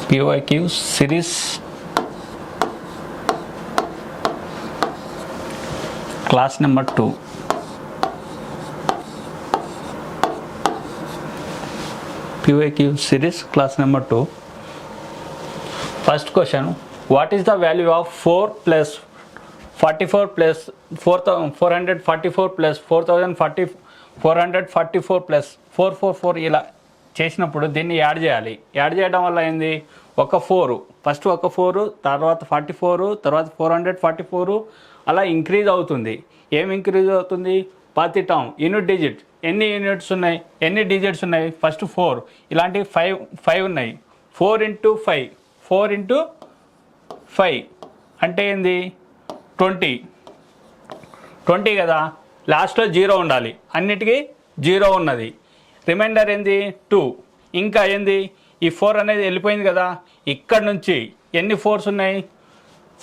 PYQ series class number 2. PYQ series class number 2. First question, what is the value of 4 plus 44 plus 444 plus 444 plus 444 ఇలా చేసినప్పుడు దీన్ని add చేయాలి. Add చేయడం వల్ల ఏంది, ఒక 4 ఫస్ట్ ఒక 4 తర్వాత 44 తర్వాత 444 అలా ఇంక్రీజ్ అవుతుంది. ఏం ఇంక్రీజ్ అవుతుంది? ప్రతి టర్మ్ యూనిట్ డిజిట్ ఎన్ని యూనిట్స్ ఉన్నాయి, ఎన్ని డిజిట్స్ ఉన్నాయి? ఫస్ట్ 4, ఇలాంటి 5 ఉన్నాయి. 4 into 5 4 into 5 అంటే ఏంది? 20 కదా. లాస్ట్లో 0 ఉండాలి, అన్నిటికీ 0 ఉన్నది. రిమైండర్ ఏంది? 2. ఇంకా ఏంది? ఈ 4 అనేది వెళ్ళిపోయింది కదా. ఇక్కడ నుంచి ఎన్ని 4s ఉన్నాయి?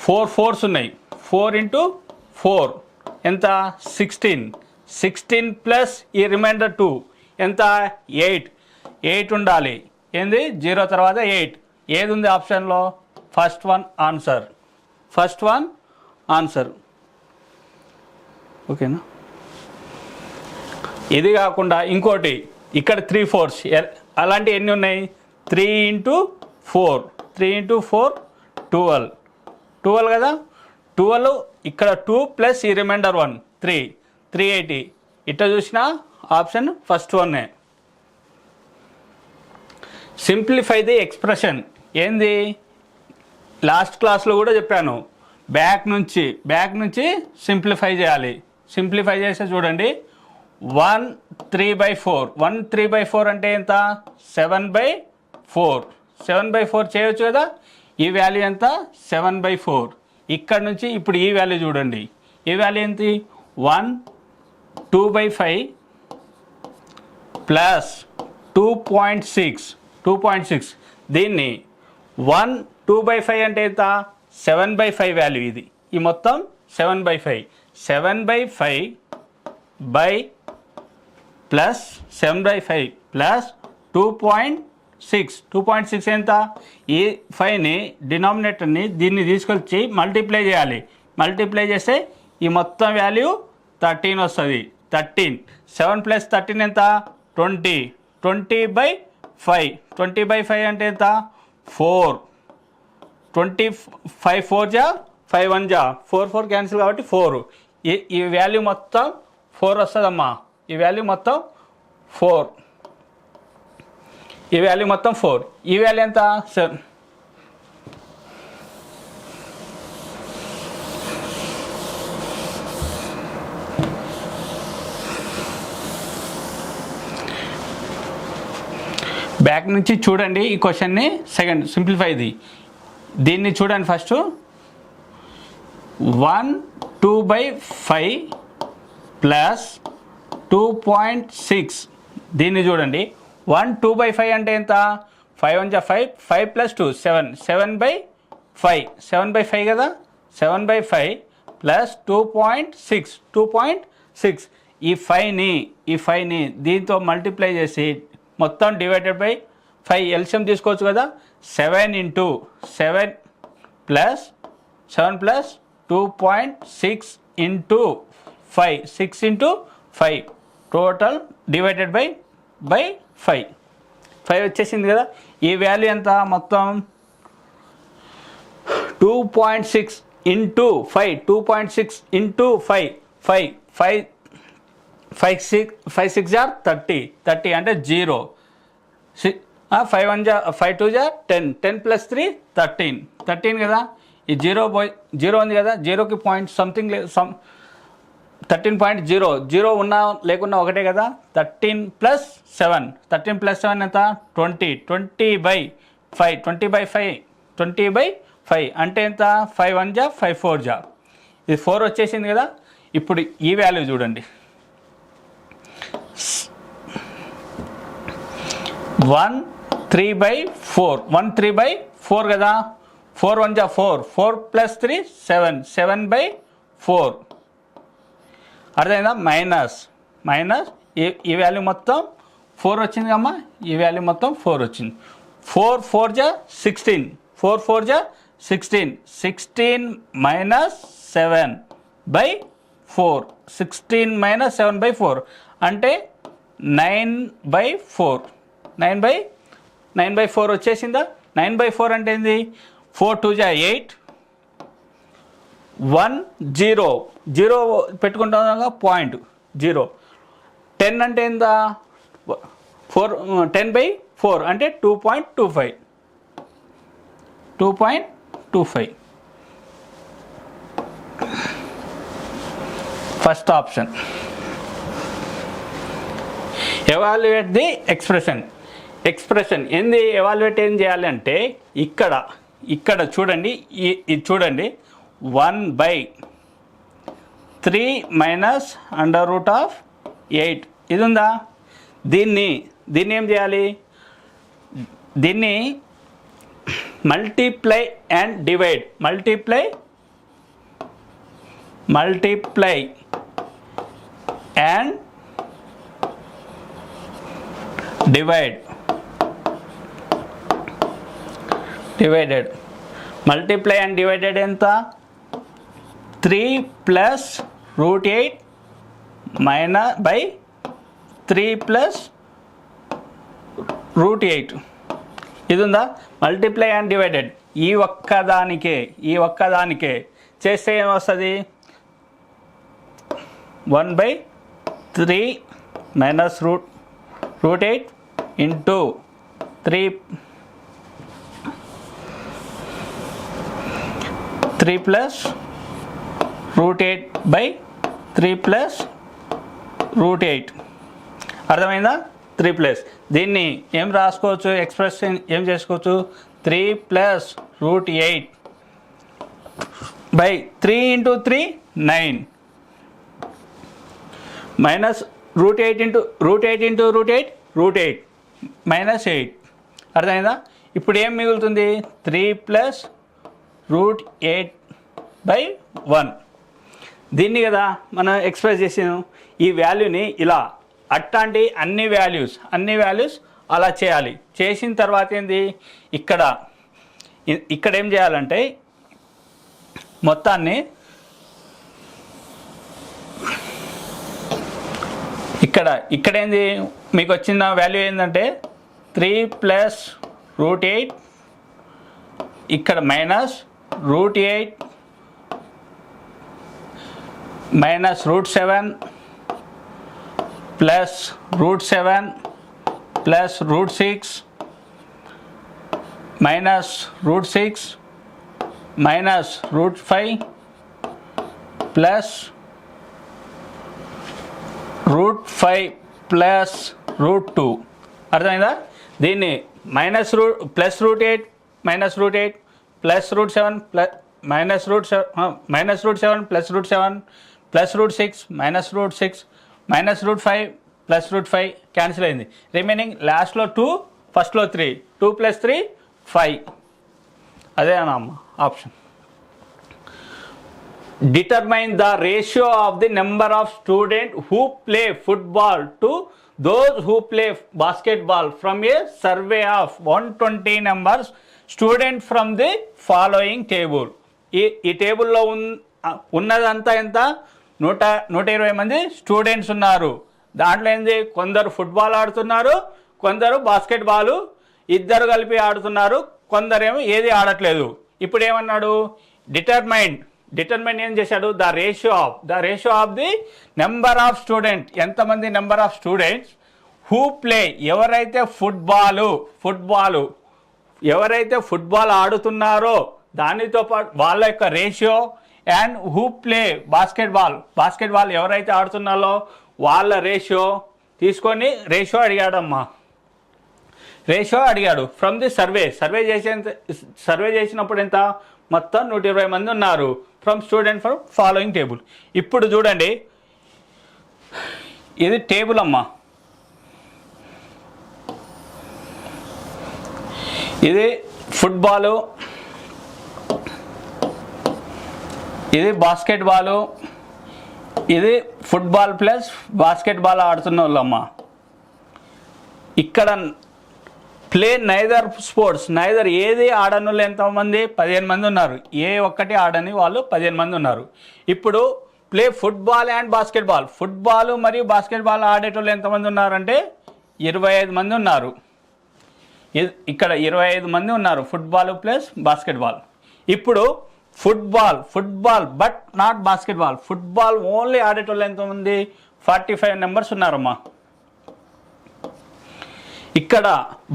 4 4s ఉన్నాయి. 4 into 4 ఎంత? 16 ప్లస్ ఈ రిమైండర్ 2 ఎంత? 8 ఉండాలి. ఏంది? 0 తర్వాత 8. ఏది ఉంది ఆప్షన్లో? First one answer. ఓకేనా? ఇది కాకుండా ఇంకోటి, ఇక్కడ 3 4s అలాంటి ఎన్ని ఉన్నాయి? 3 into 4 12 కదా. 12 ఇక్కడ 2 ప్లస్ ఈ రిమైండర్ 1 380. ఇట్లా చూసినా ఆప్షన్ ఫస్ట్ వన్నే. సింప్లిఫై ది ఎక్స్ప్రెషన్ ఏంది? లాస్ట్ క్లాస్లో కూడా చెప్పాను, బ్యాక్ నుంచి సింప్లిఫై చేయాలి. సింప్లిఫై చేస్తే చూడండి, 1 3/4 అంటే ఎంత? 7/4 చేయొచ్చు కదా. ఈ వాల్యూ ఎంత? 7/4. ఇక్కడ నుంచి ఇప్పుడు ఈ వాల్యూ చూడండి, ఈ వాల్యూ ఏంటి? 1 2/5 ప్లస్ 2.6. దీన్ని 1 2/5 అంటే ఎంత? 7/5 వాల్యూ ఇది. ఈ మొత్తం 7/5 బై ప్లస్ 7/5 ప్లస్ 2.6 ఎంత? ఈ 5ని డినామినేటర్ని దీన్ని తీసుకొచ్చి మల్టిప్లై చేయాలి. మల్టిప్లై చేస్తే ఈ మొత్తం వాల్యూ 13 వస్తుంది. 13 7 ప్లస్ 13 ఎంత? 20. 20/5 అంటే ఎంత? 4. 25 4 జా 5 1 జా 4 క్యాన్సిల్ కాబట్టి 4. ఈ వాల్యూ మొత్తం 4 వస్తుందమ్మా. ఈ వాల్యూ మొత్తం 4. ఈ వాల్యూ ఎంత? 7. బ్యాక్ నుంచి చూడండి ఈ క్వశ్చన్ని. సెకండ్ సింప్లిఫై దీన్ని చూడండి. First 1 2/5 plus 2.6. దీన్ని చూడండి. 1 2/5 అంటే ఎంత? 5 1 5 5 ప్లస్ 2 7/5 కదా. 7/5 ప్లస్ 2.6. ఈ 5ని దీంతో మల్టిప్లై చేసి మొత్తం డివైడెడ్ బై 5 ఎల్సిఎం తీసుకోవచ్చు కదా. 7 into 7 plus 2.6 into 5 6 into 5 total divided by 5 వచ్చేసింది కదా. ఈ వాల్యూ ఎంత? మొత్తం 2.6 into 5 2.6 into 5 6 are 30 అంటే 0. 5 1 5 2 10 ప్లస్ 3 13 కదా. ఈ 0 ఉంది కదా, 0కి పాయింట్ సంథింగ్ 13.0 ఉన్నా లేకున్నా ఒకటే కదా. 13 ప్లస్ 7 ఎంత? 20/5 అంటే ఎంత? 5 1 జా 5 4 జా. ఇది 4 వచ్చేసింది కదా. ఇప్పుడు ఈ వాల్యూ చూడండి, 1 3/4 కదా. 4 1 జా 4 ప్లస్ 3 7/4. అర్థమైందా? మైనస్ ఈ వాల్యూ మొత్తం 4 వచ్చింది అమ్మా. ఈ వాల్యూ మొత్తం 4 వచ్చింది. 4 4 जा 16, 4 4 जा 16, 16 minus 7 by 4, 16 minus 7 by 4 అంటే 9/4, 9/4 వచ్చేసిందా? 9/4 అంటే ఏంది? 4 2 जा 8, 1 0 0 పెట్టుకుంటాం పాయింట్ 0. 10 అంటే ఏందా? 10/4 అంటే 2.25, 2.25. First option. Evaluate the expression ఏంది? ఎవాల్యుయేట్ ఏం చేయాలి అంటే ఇక్కడ చూడండి, ఇది చూడండి, 1/3 మైనస్ √8 ఇది ఉందా? దీన్ని ఏం చేయాలి? దీన్ని multiply and divide, multiply and divided. Multiply and divided ఎంత? 3 ప్లస్ √8 బై 3 ప్లస్ √8 ఇది ఉందా? Multiply and divided. ఈ ఒక్కదానికే చేస్తే ఏమొస్తుంది? 1/3 minus √8 into 3 plus √8 by 3 plus √8. అర్థమైందా? 3 ప్లస్. దీన్ని ఏం రాసుకోవచ్చు? ఎక్స్ప్రెషన్ ఏం చేసుకోవచ్చు? 3 plus √8 by 3 into 3 9 minus √8 into √8 minus 8. అర్థమైందా? ఇప్పుడు ఏం మిగులుతుంది? 3 ప్లస్ √8 బై 1. దీన్ని కదా మనం ఎక్స్ప్రెస్ చేసాము. ఈ వాల్యూని ఇలా అట్లాంటి అన్ని వాల్యూస్ అలా చేయాలి. చేసిన తర్వాత ఏంది? ఇక్కడ ఏం చేయాలంటే మొత్తాన్ని ఇక్కడ ఏంది? మీకు వచ్చిన వాల్యూ ఏంటంటే 3 ప్లస్ √8, ఇక్కడ minus √8 minus √7 plus √7 plus √6 minus √6 minus √5 plus √5 plus √2. అర్థమైందా? దీన్ని plus √8 minus √8 plus √7 minus √7 plus √7 plus √6 minus √6 minus √5 plus √5 cancel అయింది. రిమైనింగ్ లాస్ట్లో 2, ఫస్ట్లో 3, 2 ప్లస్ 3 5. అదే అమ్మ option. Determine the ratio of the number of students who play football to those who play basketball from a survey of 120 numbers students from the following table. ఈ టేబుల్లో ఉన్నదంతా ఎంత? 120 మంది స్టూడెంట్స్ ఉన్నారు. దాంట్లో ఏంది? కొందరు ఫుట్బాల్ ఆడుతున్నారు, కొందరు బాస్కెట్బాల్, ఇద్దరు కలిపి ఆడుతున్నారు, కొందరేమో ఏది ఆడట్లేదు. ఇప్పుడు ఏమన్నాడు? డిటర్మైన్ ఏం చేశాడు? The ratio of the number of student. ఎంతమంది number of students who play, ఎవరైతే ఫుట్బాల్ ఆడుతున్నారో దానితో పాటు వాళ్ళ యొక్క ratio, and who play basketball ఎవరైతే ఆడుతున్నారో వాళ్ళ రేషియో తీసుకొని రేషియో అడిగాడు ఫ్రమ్ ది సర్వే చేసినప్పుడు ఎంత? మొత్తం 120 మంది ఉన్నారు. From following table. ఇప్పుడు చూడండి, ఇది టేబుల్ అమ్మా. ఇది ఫుట్బాలు, ఇది బాస్కెట్బాలు, ఇది ఫుట్బాల్ ప్లస్ బాస్కెట్బాల్ ఆడుతున్న వాళ్ళమ్మ. ఇక్కడ ప్లే నైదర్ స్పోర్ట్స్, నైదర్ ఏది ఆడనులు ఎంతమంది? 15 మంది ఉన్నారు. ఏ ఒక్కటి ఆడని వాళ్ళు 15 మంది ఉన్నారు. ఇప్పుడు play football and basketball, football మరియు బాస్కెట్బాల్ ఆడేటోళ్ళు ఎంతమంది ఉన్నారంటే 25 మంది ఉన్నారు. ఇక్కడ 25 మంది ఉన్నారు, ఫుట్బాల్ ప్లస్ బాస్కెట్బాల్. ఇప్పుడు football but not basketball, football only ఆడేటోళ్ళు ఎంతమంది? 45 మెంబర్స్ ఉన్నారమ్మా. ఇక్కడ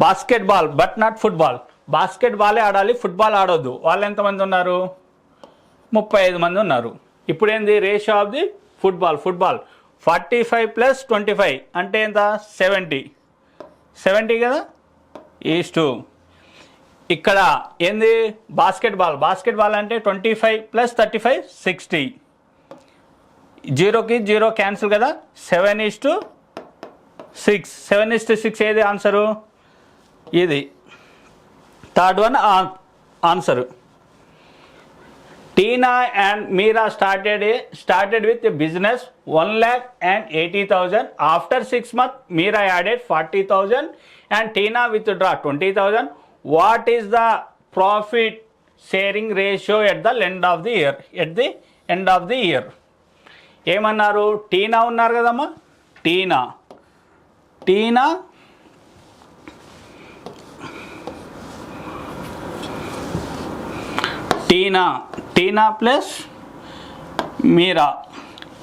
బాస్కెట్బాల్ బట్ నాట్ ఫుట్బాల్, బాస్కెట్బాలే ఆడాలి, ఫుట్బాల్ ఆడొద్దు. వాళ్ళు ఎంతమంది ఉన్నారు? 35 మంది ఉన్నారు. ఇప్పుడు ఏంది ratio of the football 45 plus 25 అంటే ఎంత? 70 కదా ఈస్టు. ఇక్కడ ఏంది బాస్కెట్బాల్ అంటే 25 ప్లస్ 35 60, 0కి 0 క్యాన్సిల్ కదా. 7:6, 7:6 ఏది ఆన్సరు? ఇది third one answer. Tina and Meera started with a business 1,80,000. After 6 months, Meera added 40,000 and Tina withdraw 20,000. What is the profit sharing ratio at the end of the year? At the end of the year. ఏమన్నారు? టీనా ఉన్నారు కదమ్మా, టీనా plus మీరా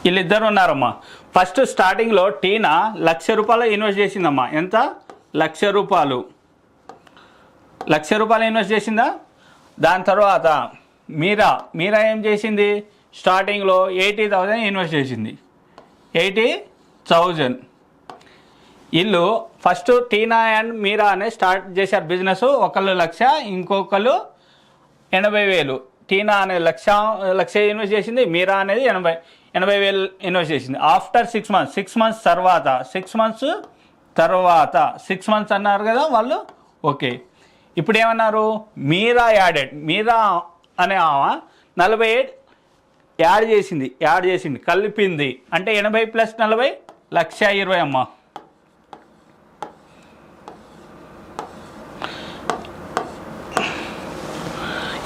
వీళ్ళిద్దరు ఉన్నారమ్మా. First స్టార్టింగ్లో టీనా ₹1,00,000 invest చేసిందమ్మా. ఎంత? ₹1,00,000 invest చేసిందా? దాని తర్వాత మీరా ఏం చేసింది? స్టార్టింగ్లో 80,000 ఇన్వెస్ట్ చేసింది. 80,000. వీళ్ళు ఫస్ట్ టీనా అండ్ మీరా అనే స్టార్ట్ చేశారు బిజినెస్. ఒకళ్ళు 1,00,000, ఇంకొకళ్ళు 80,000. టీనా అనే 1,00,000 ఇన్వెస్ట్ చేసింది, మీరా అనేది 80,000 ఇన్వెస్ట్ చేసింది. ఆఫ్టర్ 6 మంత్స్ తర్వాత 6 మంత్స్ అన్నారు కదా వాళ్ళు. ఓకే, ఇప్పుడు ఏమన్నారు? మీరా అనే ఆమె 48 యాడ్ చేసింది కలిపింది. అంటే 80 ప్లస్ 40 1,20,000 అమ్మా.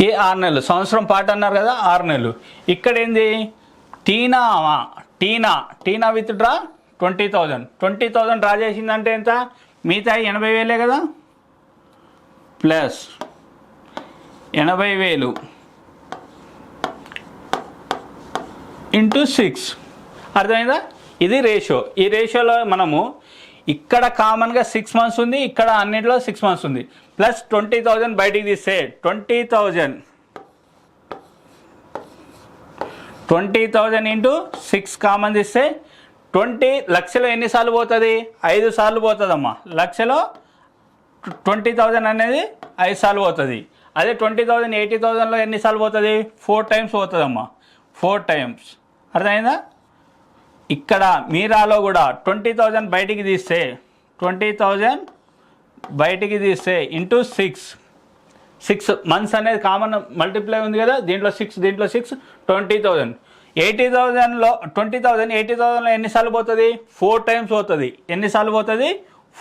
ఏ 6 నెలలు, సంవత్సరం పాటు అన్నారు కదా, 6 నెలలు. ఇక్కడ ఏంది? టీనా విత్డ్రా 20,000 డ్రా చేసిందంటే ఎంత? మిగతా 80,000 కదా, ప్లస్ 80,000 ఇంటూ 6. అర్థమైందా? ఇది రేషియో. ఈ రేషియోలో మనము ఇక్కడ కామన్గా 6 మంత్స్ ఉంది, ఇక్కడ అన్నింటిలో 6 మంత్స్ ఉంది. ప్లస్ 20,000 బయటికి తీస్తే 20,000 ఇంటూ 6 కామన్ తీస్తే 20 లక్షలు ఎన్నిసార్లు పోతుంది? 5 సార్లు పోతుందమ్మా. లక్షలో 20,000 అనేది 5 సార్లు పోతుంది. అదే 20,000 80,000లో ఎన్నిసార్లు పోతుంది? 4 టైమ్స్ పోతుందమ్మా, 4 టైమ్స్. అర్థమైందా? ఇక్కడ మీరాలో కూడా 20,000 బయటికి తీస్తే 20,000 ఇంటూ 6 మంత్స్ అనేది కామన్ మల్టిప్లై ఉంది కదా, దీంట్లో 6 20,000. 80,000లో 20,000 80,000లో ఎన్నిసార్లు పోతుంది? 4 టైమ్స్ పోతుంది. ఎన్నిసార్లు పోతుంది?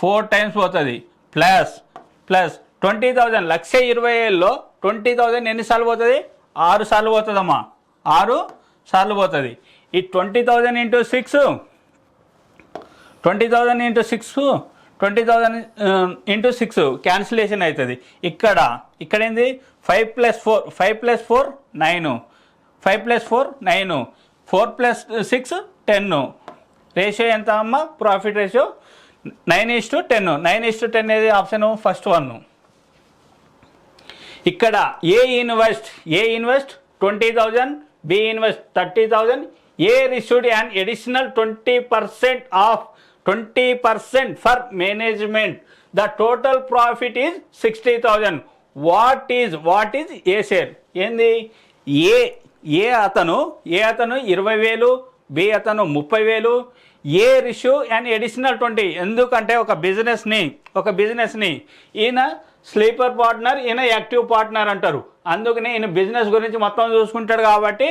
4 టైమ్స్ పోతుంది. ప్లస్ 20,000 1,20,000లో 20,000 ఎన్నిసార్లు పోతుంది? 6 సార్లు పోతుందమ్మా, 6 సార్లు పోతుంది. ఈ 20,000 ఇంటూ 6 క్యాన్సిలేషన్ అవుతుంది. ఇక్కడ ఏంది? 5 + 4 9, 5 + 4 9, 4 + 6 10. రేషియో ఎంత అమ్మా? Profit ratio 9:10. 9:10 ఏది? Option first 1. ఇక్కడ ఏ invest 20,000, B invest 30,000, A issued an additional 20% for management. The total profit is 60,000. What is A share? ఏంది? ఏ అతను 20,000, B అతను 30,000. ఏ రిష్యూ అండ్ అడిషనల్ 20. ఎందుకంటే ఒక బిజినెస్ని ఈయన స్లీపర్ పార్ట్నర్, ఈయన యాక్టివ్ పార్ట్నర్ అంటారు. అందుకని ఈయన బిజినెస్ గురించి మొత్తం చూసుకుంటాడు కాబట్టి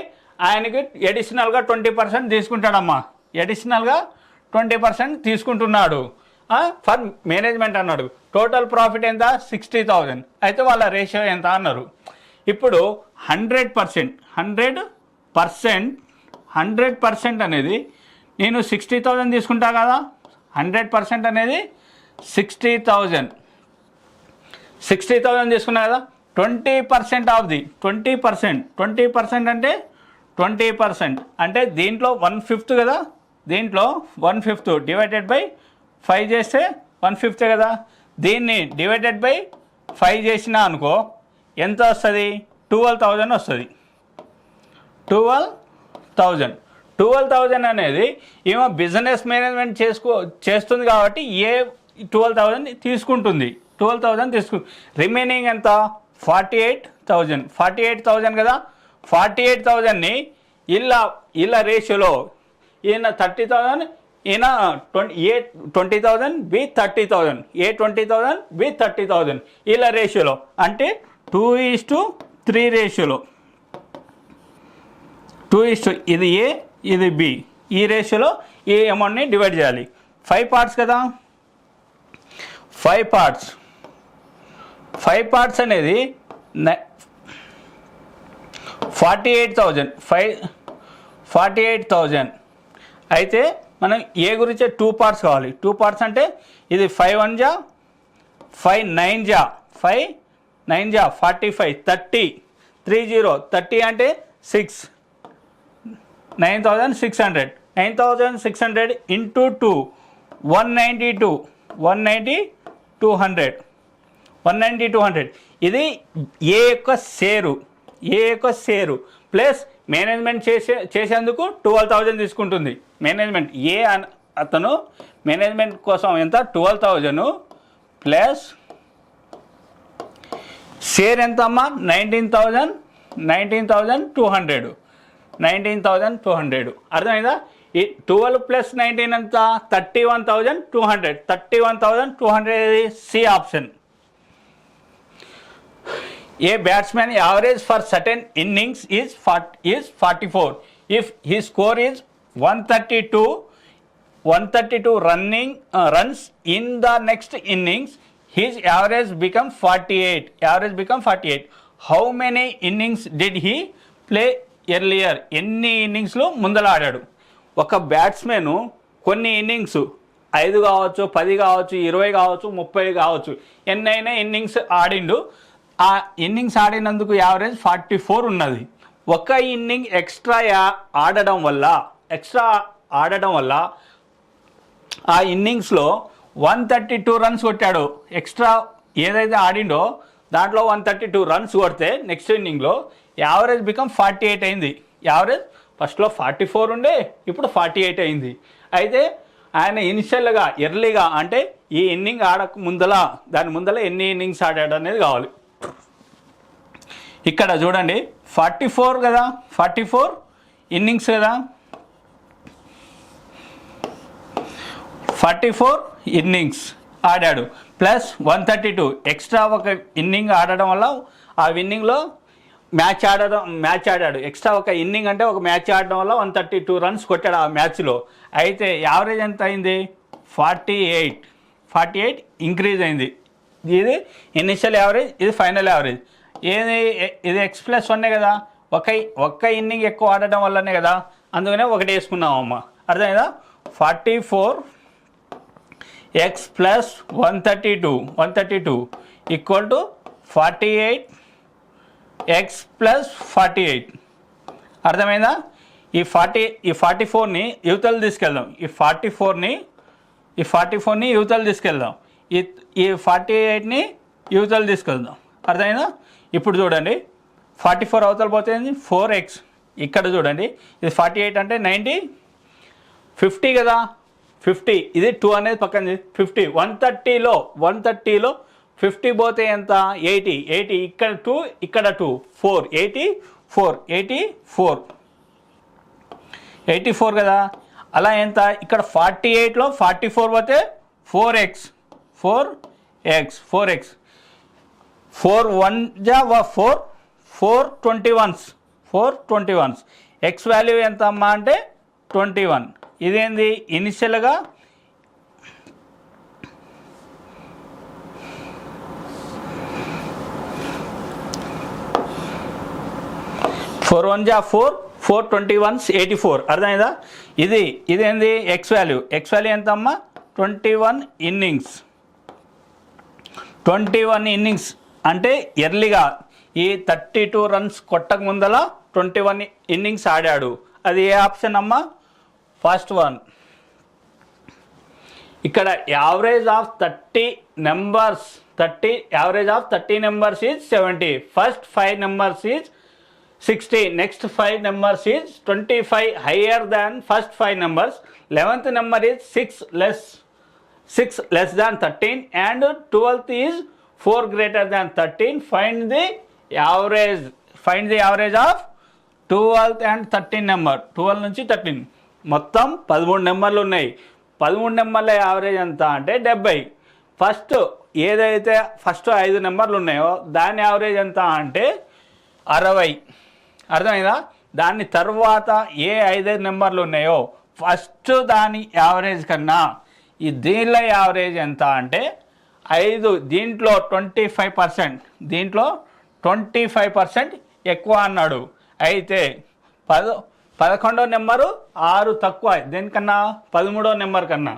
ఆయనకి అడిషనల్గా 20% తీసుకుంటాడమ్మా. అడిషనల్గా 20% తీసుకుంటున్నాడు. ఫర్ మేనేజ్మెంట్ అన్నాడు. టోటల్ ప్రాఫిట్ ఎంత 60,000. అయితే వాళ్ళ రేషియో ఎంత అన్నారు. ఇప్పుడు 100% అనేది నేను 60,000 తీసుకుంటా కదా. 100% అనేది 60,000 తీసుకున్నా కదా. 20% ఆఫ్ ది 20% అంటే 20% అంటే దీంట్లో 1/5 కదా. దీంట్లో 1/5 డివైడెడ్ బై 5 చేస్తే 1/5 కదా. దీన్ని డివైడెడ్ బై 5 చేసినా అనుకో ఎంత వస్తుంది, 12,000 వస్తుంది. 12,000 అనేది ఏమో బిజినెస్ మేనేజ్మెంట్ చేస్తుంది కాబట్టి 12,000 తీసుకుంటుంది. 12,000 రిమైనింగ్ ఎంత 48,000 కదా. 48,000ని ఇలా రేషియోలో ఈయన 30,000, ఈయన 20,000 బి 30,000, 20,000 బి 30,000 ఇలా రేషియోలో అంటే 2:3 రేషియోలో. 2 ఇది ఏ ఇది బి, ఈ రేషియోలో ఈ అమౌంట్ని డివైడ్ చేయాలి. 5 పార్ట్స్ కదా. 5 పార్ట్స్ అనేది 48,000. అయితే మనం ఏ గురించే 2 పార్ట్స్ కావాలి. 2 పార్ట్స్ అంటే ఇది 5 1 జా 5 9 జా 45 30 30 అంటే 6 9,600 ఇంటూ 2 190,200 ఇది ఏ యొక్క షేరు ప్లస్ మేనేజ్మెంట్ చేసేందుకు 12,000 తీసుకుంటుంది. మేనేజ్మెంట్ అతను మేనేజ్మెంట్ కోసం ఎంత 12,000 ప్లస్ షేర్ ఎంత అమ్మా 19,200. అర్థమైందా. ఈ 12 ప్లస్ 19 ఎంత 31,200 C option. A batsman average for certain innings is 44. If his score is 132 runs in the next innings, his average become 48. How many innings did he play earlier? ఎన్ని ఇన్నింగ్స్లో ముందల ఆడాడు. ఒక బ్యాట్స్మెన్ కొన్ని ఇన్నింగ్స్ 5 కావచ్చు, 10 కావచ్చు, 20 కావచ్చు, 30 కావచ్చు, ఎన్నైనా ఇన్నింగ్స్ ఆడిండు. ఆ ఇన్నింగ్స్ ఆడినందుకు యావరేజ్ 44 ఉన్నది. ఒక ఇన్నింగ్ ఎక్స్ట్రా ఆడడం వల్ల ఆ ఇన్నింగ్స్లో 132 రన్స్ కొట్టాడు. ఎక్స్ట్రా ఏదైతే ఆడిండో దాంట్లో 132 రన్స్ కొడితే నెక్స్ట్ ఇన్నింగ్లో యావరేజ్ బికమ్ 48 అయింది. యావరేజ్ ఫస్ట్లో 44 ఉండే, ఇప్పుడు 48 అయింది. అయితే ఆయన ఇనిషియల్గా ఎర్లీగా అంటే ఈ ఇన్నింగ్ ఆడక దాని ముందల ఎన్ని ఇన్నింగ్స్ ఆడాడు అనేది కావాలి. ఇక్కడ చూడండి 44 కదా, 44 ఇన్నింగ్స్ కదా, 44 ఇన్నింగ్స్ ఆడాడు ప్లస్ 132 ఎక్స్ట్రా ఒక ఇన్నింగ్ ఆడడం వల్ల ఆ ఇన్నింగ్లో మ్యాచ్ ఆడాడు. ఎక్స్ట్రా ఒక ఇన్నింగ్ అంటే ఒక మ్యాచ్ ఆడడం వల్ల 132 రన్స్ కొట్టాడు ఆ మ్యాచ్లో. అయితే యావరేజ్ ఎంత అయింది 48 ఇంక్రీజ్ అయింది. ఇది ఇనిషియల్ యావరేజ్, ఇది ఫైనల్ యావరేజ్. ఇది X+1 కదా, ఒక్క ఇన్నింగ్ ఎక్కువ ఆడటం వల్లనే కదా, అందుకనే ఒకటి వేసుకున్నాం అమ్మ. అర్థమైందా. 44x + 132 equal to 48x + 48. అర్థమైందా. ఈ 44ని యువతలు తీసుకెళ్దాం. ఈ 44ని యువతలు తీసుకెళ్దాం. ఈ 48ని యువతలు తీసుకెళ్దాం. అర్థమైందా. ఇప్పుడు చూడండి 44 అవతల పోతే 4x. ఇక్కడ చూడండి ఇది 48 అంటే 90 50 కదా, 50 ఇది 2 అనేది పక్కన 50. 130లో 50 పోతే ఎంత 80. ఇక్కడ 2 ఇక్కడ 2 4 84 కదా. అలా ఎంత ఇక్కడ 48లో 44 పోతే 4x 4 1 జా 4 21. ఎక్స్ వాల్యూ ఎంత అమ్మా అంటే 21. ఇదేంది ఇనిషియల్గా 4 1 జా 4, 4 21 84. అర్థమైందా? ఇదేంది ఎక్స్ వాల్యూ ఎంత అమ్మా? 21 ఇన్నింగ్స్. 21 ఇన్నింగ్స్ అంటే ఎర్లీగా ఈ 32 రన్స్ కొట్టక ముందల 21 ఇన్నింగ్స్ ఆడాడు. అది ఏ ఆప్షన్ అమ్మా? First one. ఇక్కడ average of 30 numbers average of 30 numbers is 70. First 5 numbers is 60. Next 5 numbers is 25 higher than first 5 numbers. 11th number is 6 less than 13 and 12th is 4 greater than 13. Find the average of 12th and 13 number. 12 నుంచి 13 మొత్తం 13 నెంబర్లు ఉన్నాయి. 13 నెంబర్ల average ఎంత అంటే 70. ఏదైతే first 5 నెంబర్లు ఉన్నాయో దాని యావరేజ్ ఎంత అంటే 60. అర్థమైందా? దాని తర్వాత ఏ 5 నెంబర్లు ఉన్నాయో ఫస్ట్ దాని యావరేజ్ కన్నా దీనిలో యావరేజ్ ఎంత అంటే 5. దీంట్లో 25% ఎక్కువ అన్నాడు. అయితే 11వ నెంబరు 6 తక్కువ దేనికన్నా? 13వ నెంబర్ కన్నా.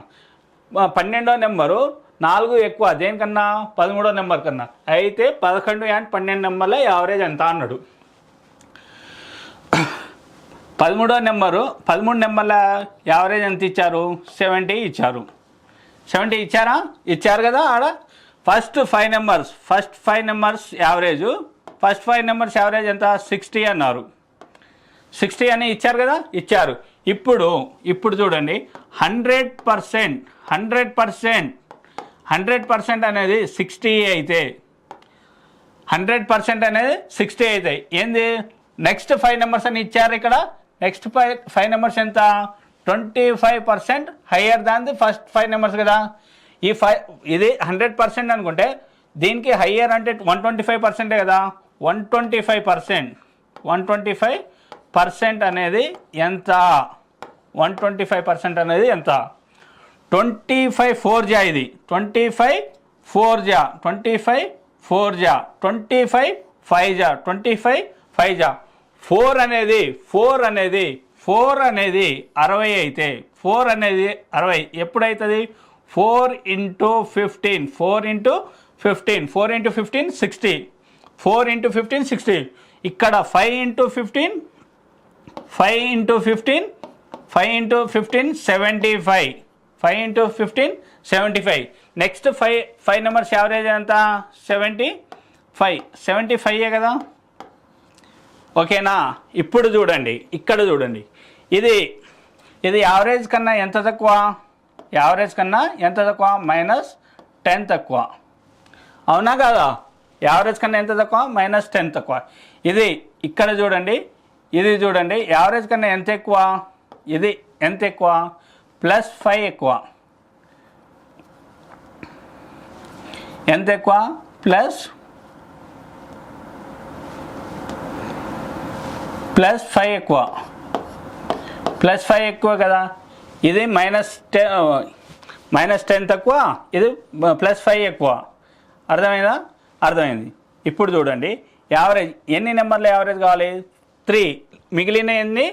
12వ నెంబరు 4 ఎక్కువ దేనికన్నా? 13వ నెంబర్ కన్నా. అయితే 11 and 12 నెంబర్ల యావరేజ్ ఎంత అన్నాడు. 13 నెంబర్ల యావరేజ్ ఎంత ఇచ్చారు? 70 ఇచ్చారు. 70 ఇచ్చారా? ఇచ్చారు కదా. ఆడ ఫస్ట్ 5 నెంబర్స్ యావరేజ్ ఎంత? 60 అన్నారు. 60 అని ఇచ్చారు కదా. ఇచ్చారు. ఇప్పుడు చూడండి 100% అనేది 60 అయితే 100% అనేది 60 అయితే ఏంది? నెక్స్ట్ 5 నెంబర్స్ అని ఇచ్చారు. ఇక్కడ నెక్స్ట్ 5 నెంబర్స్ ఎంత? 25% higher than the first 5 numbers కదా. ఇది 100% అనుకుంటే దీనికి హయ్యర్ అంటే 125% కదా. 125% అనేది ఎంత? 125% అనేది ఎంత? 25 4 జా. ఇది 25 4 జా. 25 4 జా. 25 5 జా. 25 5 జా. 4 అనేది 60 అయితే 4 అనేది 60 ఎప్పుడైతుంది? 4 into 15 60. 4 into 15 60. ఇక్కడ 5 into 15 75. 5 into 15 75. Next 5 numbers average ఎంత? 75 కదా. ఓకేనా? ఇప్పుడు చూడండి, ఇక్కడ చూడండి. ఇది యావరేజ్ కన్నా ఎంత తక్కువ? -10 తక్కువ. అవునా కదా? యావరేజ్ కన్నా ఎంత తక్కువ? -10 తక్కువ. ఇది ఇక్కడ చూడండి. యావరేజ్ కన్నా ఎంత ఎక్కువ? ఇది ఎంత ఎక్కువ? +5 ఎక్కువ. ఎంత ఎక్కువ? +5 ఎక్కువ. +5 ఎక్కువ కదా. ఇది -10 తక్కువ, ఇది +5 ఎక్కువ. అర్థమైంది. ఇప్పుడు చూడండి యావరేజ్ ఎన్ని నెంబర్ల యావరేజ్ కావాలి? 3. మిగిలిన ఎన్ని?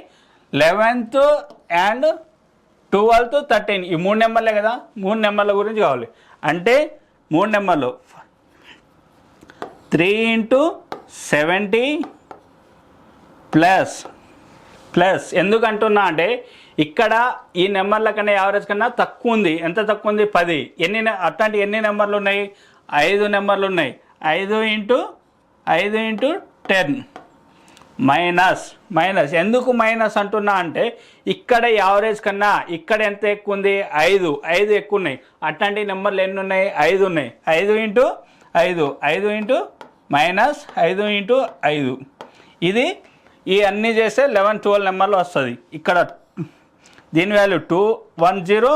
11th and 12th 13. ఈ 3 నెంబర్లే కదా. 3 నెంబర్ల గురించి కావాలి. అంటే 3 నెంబర్లు 3 into 70 ప్లస్ ఎందుకంటున్నా అంటే ఇక్కడ ఈ నెంబర్ల కన్నా యావరేజ్ కన్నా తక్కువ ఉంది. ఎంత తక్కువ ఉంది? 10. అట్లాంటి ఎన్ని నెంబర్లు ఉన్నాయి? 5 నెంబర్లు ఉన్నాయి. 5 into 10 మైనస్. ఎందుకు మైనస్ అంటున్నా అంటే ఇక్కడ యావరేజ్ కన్నా ఇక్కడ ఎంత ఎక్కువ ఉంది? 5 ఎక్కువ ఉన్నాయి. అట్లాంటి నెంబర్లు ఎన్ని ఉన్నాయి? 5 ఉన్నాయి. 5 into 5 -5 into 5. ఇది ఈ అన్నీ చేస్తే 11 12 నెంబర్లు వస్తుంది. ఇక్కడ దీని వాల్యూ 210,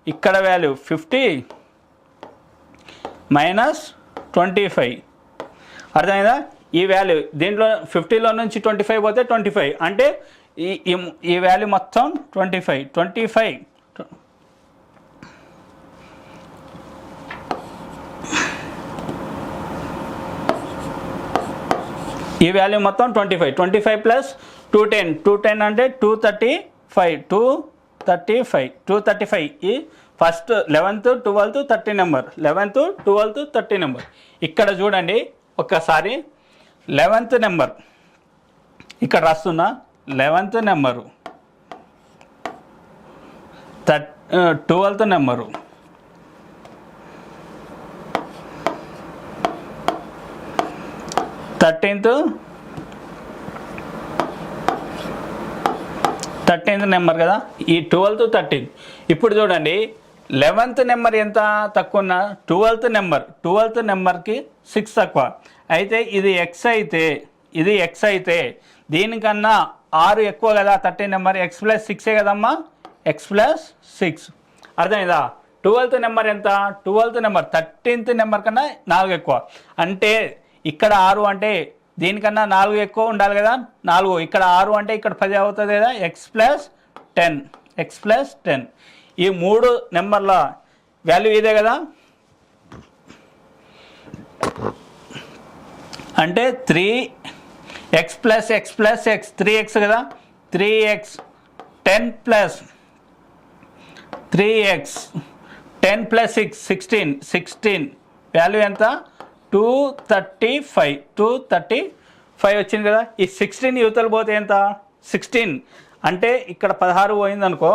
ఇక్కడ వాల్యూ 50 -25. అర్థమైందా? ఈ వాల్యూ దీంట్లో 50లో నుంచి 25 పోతే 25 అంటే ఈ వాల్యూ మొత్తం 25. ఈ వాల్యూ మొత్తం 25 ప్లస్ 210 అంటే 235 ఈ first 11th 12th 30 number 11th 12th 30 number. ఇక్కడ చూడండి ఒక్కసారి 11th నెంబర్ ఇక్కడ రాస్తున్నా 11th number 12th number 13th number కదా, ఈ 12th 13th. ఇప్పుడు చూడండి 11th నెంబర్ ఎంత తక్కువ ఉన్నా 12th నెంబర్కి 6 తక్కువ అయితే ఇది ఎక్స్ అయితే దీనికన్నా 6 ఎక్కువ కదా 13 నెంబర్ x+6 కదమ్మా, x+6 అర్థమైందా. 12th నెంబర్ ఎంత 12th నెంబర్ 13th నెంబర్ కన్నా 4 ఎక్కువ అంటే ఇక్కడ 6 అంటే దీనికన్నా 4 ఎక్కువ ఉండాలి కదా, 4 ఇక్కడ 6 అంటే ఇక్కడ 10 అవుతుంది కదా, x+10 ఈ 3 నెంబర్ల వాల్యూ ఇదే కదా. అంటే 3x + x + x 3x కదా, 3x 10 + 3x 10 + 6 16 వాల్యూ ఎంత 235 వచ్చింది కదా. ఈ 16 యువతలు పోతే ఎంత 16 అంటే ఇక్కడ 16 పోయింది అనుకో,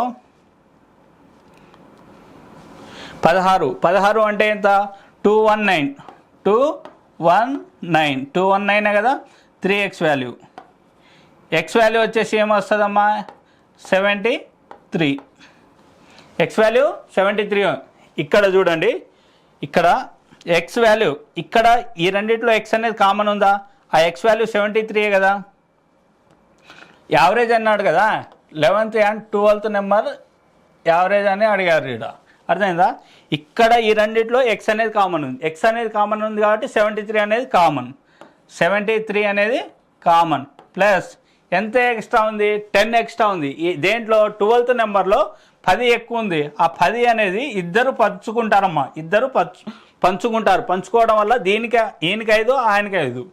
16 అంటే ఎంత 219 కదా. 3x వాల్యూ వచ్చేసి ఏమొస్తుందమ్మా 73, x వాల్యూ 73. ఇక్కడ చూడండి ఇక్కడ x వాల్యూ ఇక్కడ ఈ రెండిట్లో x అనేది కామన్ ఉందా, ఆ x వాల్యూ 73 కదా. యావరేజ్ అన్నాడు కదా 11th and 12th number average అని అడిగారు ఇక్కడ, అర్థమైందా. ఇక్కడ ఈ రెండిట్లో x అనేది కామన్ ఉంది కాబట్టి 73 అనేది కామన్ ప్లస్ ఎంత ఎక్స్ట్రా ఉంది 10 ఎక్స్ట్రా ఉంది. దేంట్లో 12th నెంబర్లో 10 ఎక్కువ ఉంది. ఆ 10 అనేది ఇద్దరు పంచుకుంటారమ్మా, పంచుకోవడం వల్ల ఈయనకి 5 ఆయనకి 5